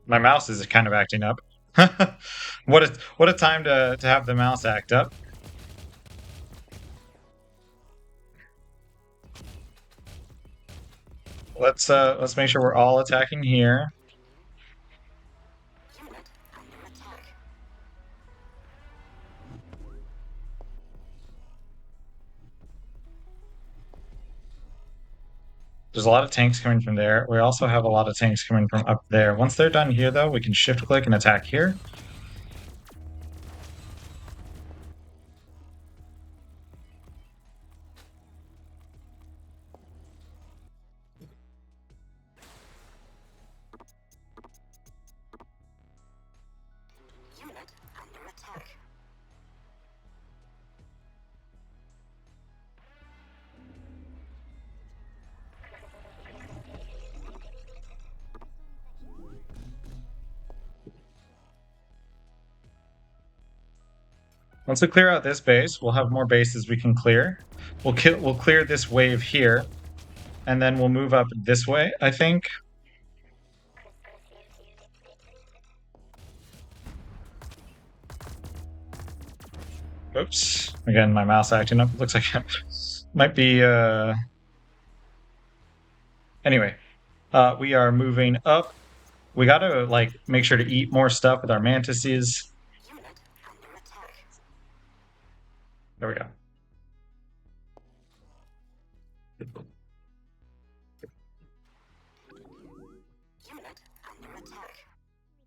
My mouse is kind of acting up. What a time to have the mouse act up. Let's make sure we're all attacking here. There's a lot of tanks coming from there. We also have a lot of tanks coming from up there. Once they're done here, though, we can shift click and attack here. Once we clear out this base, we'll have more bases we can clear. We'll clear this wave here, and then we'll move up this way, I think. Oops. Again, my mouse acting up. Looks like it might be, Anyway, we are moving up. We gotta, like, make sure to eat more stuff with our mantises. There we go.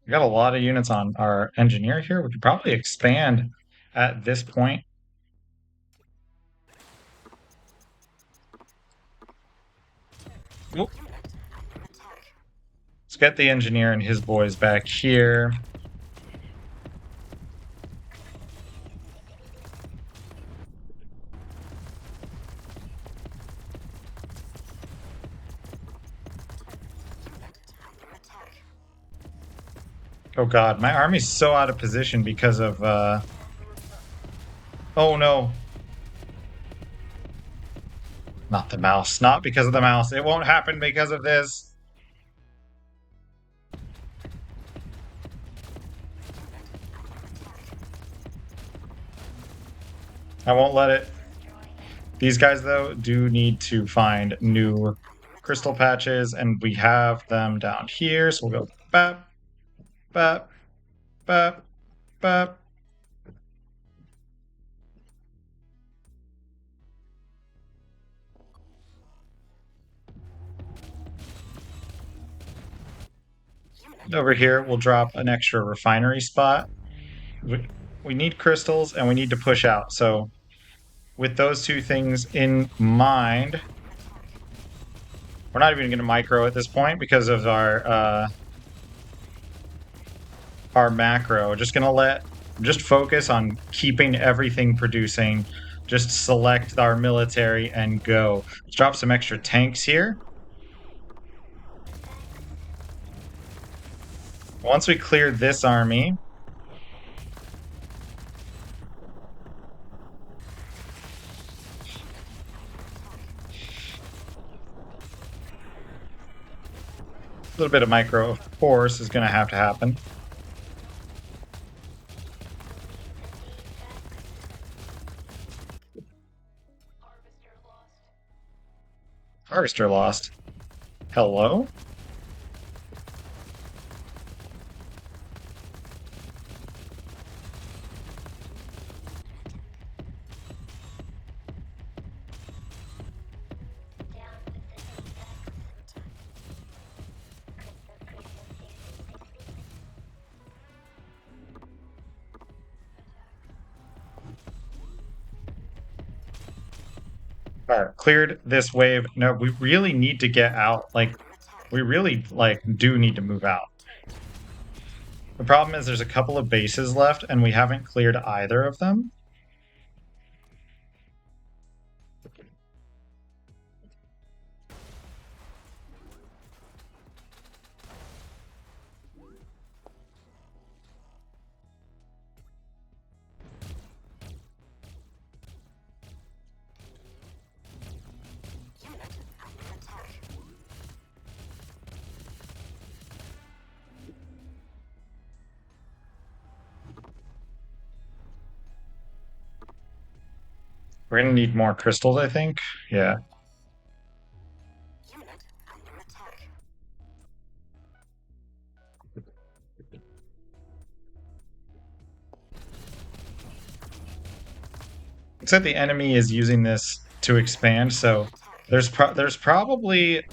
We got a lot of units on our engineer here. We could probably expand at this point. Oop. Let's get the engineer and his boys back here. Oh god, my army's so out of position because of, oh no. Not the mouse. Not because of the mouse. It won't happen because of this. I won't let it. These guys, though, do need to find new crystal patches, and we have them down here. So we'll go bap, bap, bap, bap. Over here, we'll drop an extra refinery spot. We need crystals, and we need to push out. So with those two things in mind, we're not even going to micro at this point because of our macro. Just gonna just focus on keeping everything producing. Just select our military and go. Let's drop some extra tanks here. Once we clear this army, a little bit of micro, of course, is going to happen. Harvester lost. Hello? All right, cleared this wave. No, we really need to get out. Like, we really, like, do need to move out. The problem is there's a couple of bases left, and we haven't cleared either of them. We're gonna need more crystals, I think. Yeah. Looks like the enemy is using this to expand, so there's probably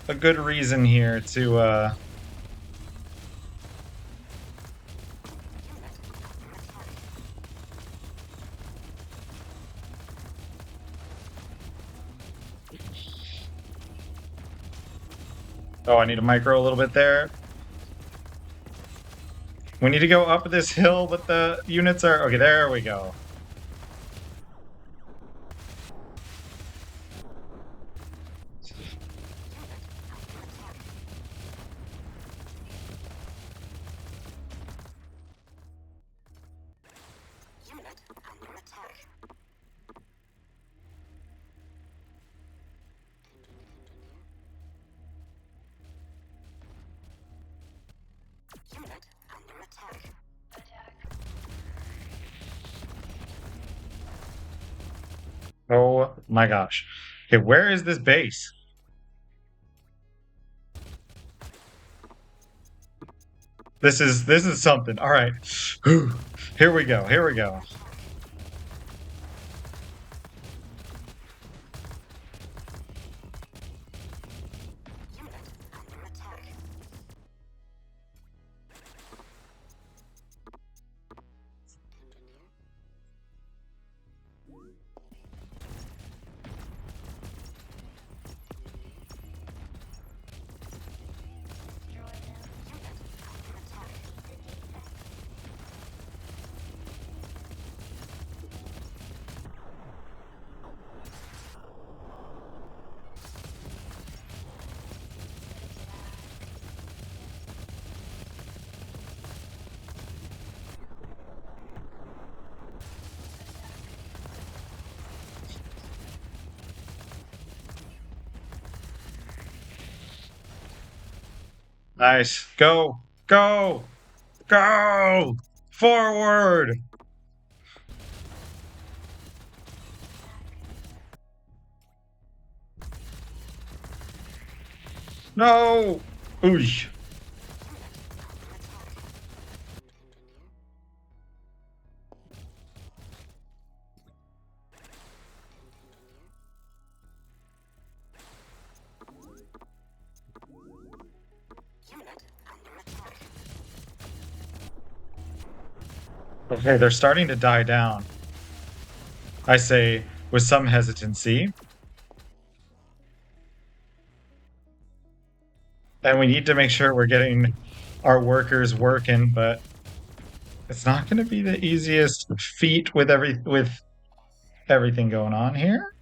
a good reason here to oh, I need to micro a little bit there. We need to go up this hill, but the units are okay. There we go. Oh my gosh. Okay, where is this base? This is something. All right. Whew. Here we go. Here we go. Nice. Go. Go. Go. Forward. No. Ooh. Okay, they're starting to die down. I say with some hesitancy. And we need to make sure we're getting our workers working, but it's not going to be the easiest feat with everything going on here.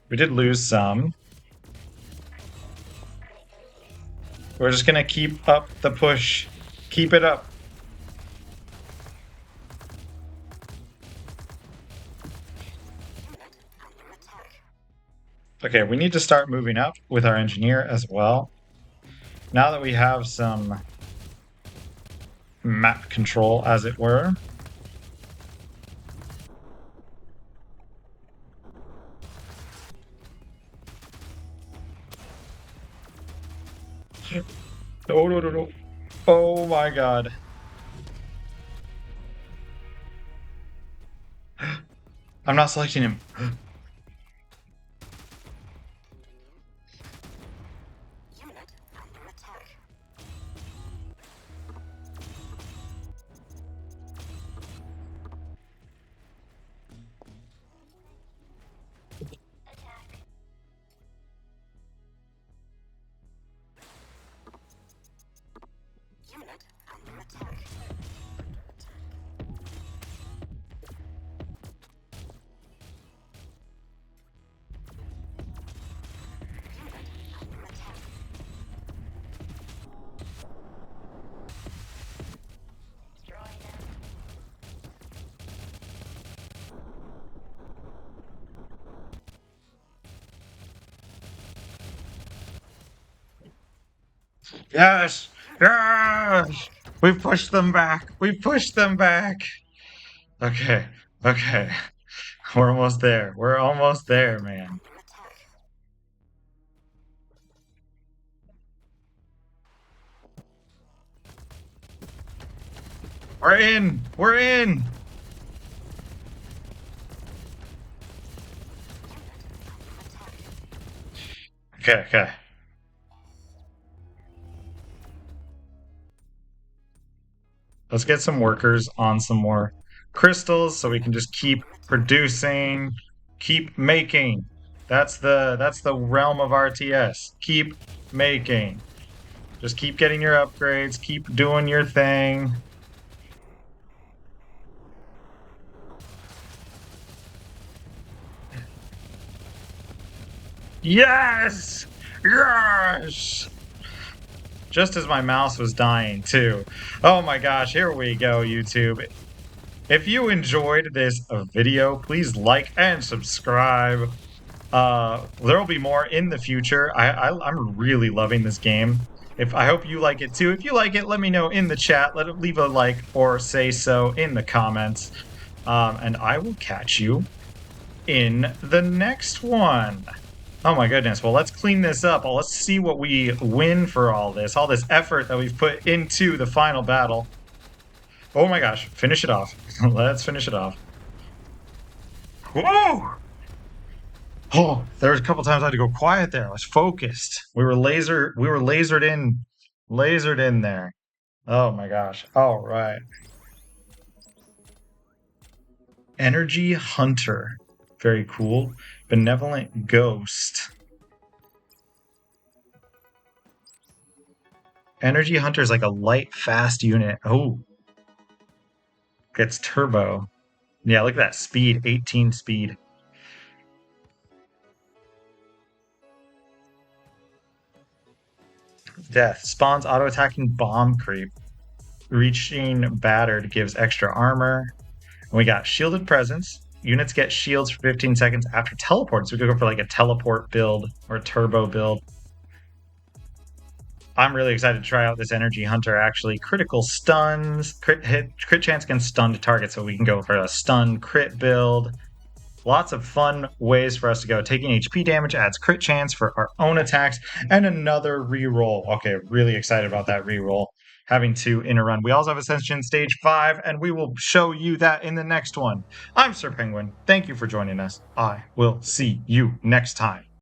We did lose some. We're just going to keep up the push. Keep it up. Okay, we need to start moving up with our engineer as well. Now that we have some map control, as it were. No, no, no, no. Oh my god. I'm not selecting him. Yes! Yes! We've pushed them back. We've pushed them back. Okay. Okay. We're almost there. We're almost there, man. We're in. We're in. Okay, okay. Let's get some workers on some more crystals so we can just keep producing, keep making. That's the realm of RTS. Keep making. Just keep getting your upgrades, keep doing your thing. Yes! Yes! Just as my mouse was dying, too. Oh my gosh, here we go, YouTube. If you enjoyed this video, please like and subscribe. There will be more in the future. I'm really loving this game. I hope you like it too. If you like it, let me know in the chat. Leave a like or say so in the comments. And I will catch you in the next one. Oh my goodness. Well, let's clean this up. Well, let's see what we win for all this effort that we've put into the final battle. Oh my gosh. Finish it off. Let's finish it off. Whoa! Oh, there was a couple times I had to go quiet there. I was focused. We were lasered in there. Oh my gosh. All right. Energy Hunter. Very cool. Benevolent Ghost. Energy Hunter is like a light, fast unit. Oh. Gets turbo. Yeah, look at that speed. 18 speed. Death. Spawns auto-attacking bomb creep. Reaching battered gives extra armor. And we got shielded presence. Units get shields for 15 seconds after teleport. So we could go for like a teleport build or a turbo build. I'm really excited to try out this Energy Hunter, actually. Critical stuns, crit chance against stunned targets, so we can go for a stun crit build. Lots of fun ways for us to go. Taking HP damage adds crit chance for our own attacks, and another reroll. Okay, really excited about that reroll. Having two in a run. We also have Ascension Stage 5, and we will show you that in the next one. I'm Sir Penguin. Thank you for joining us. I will see you next time.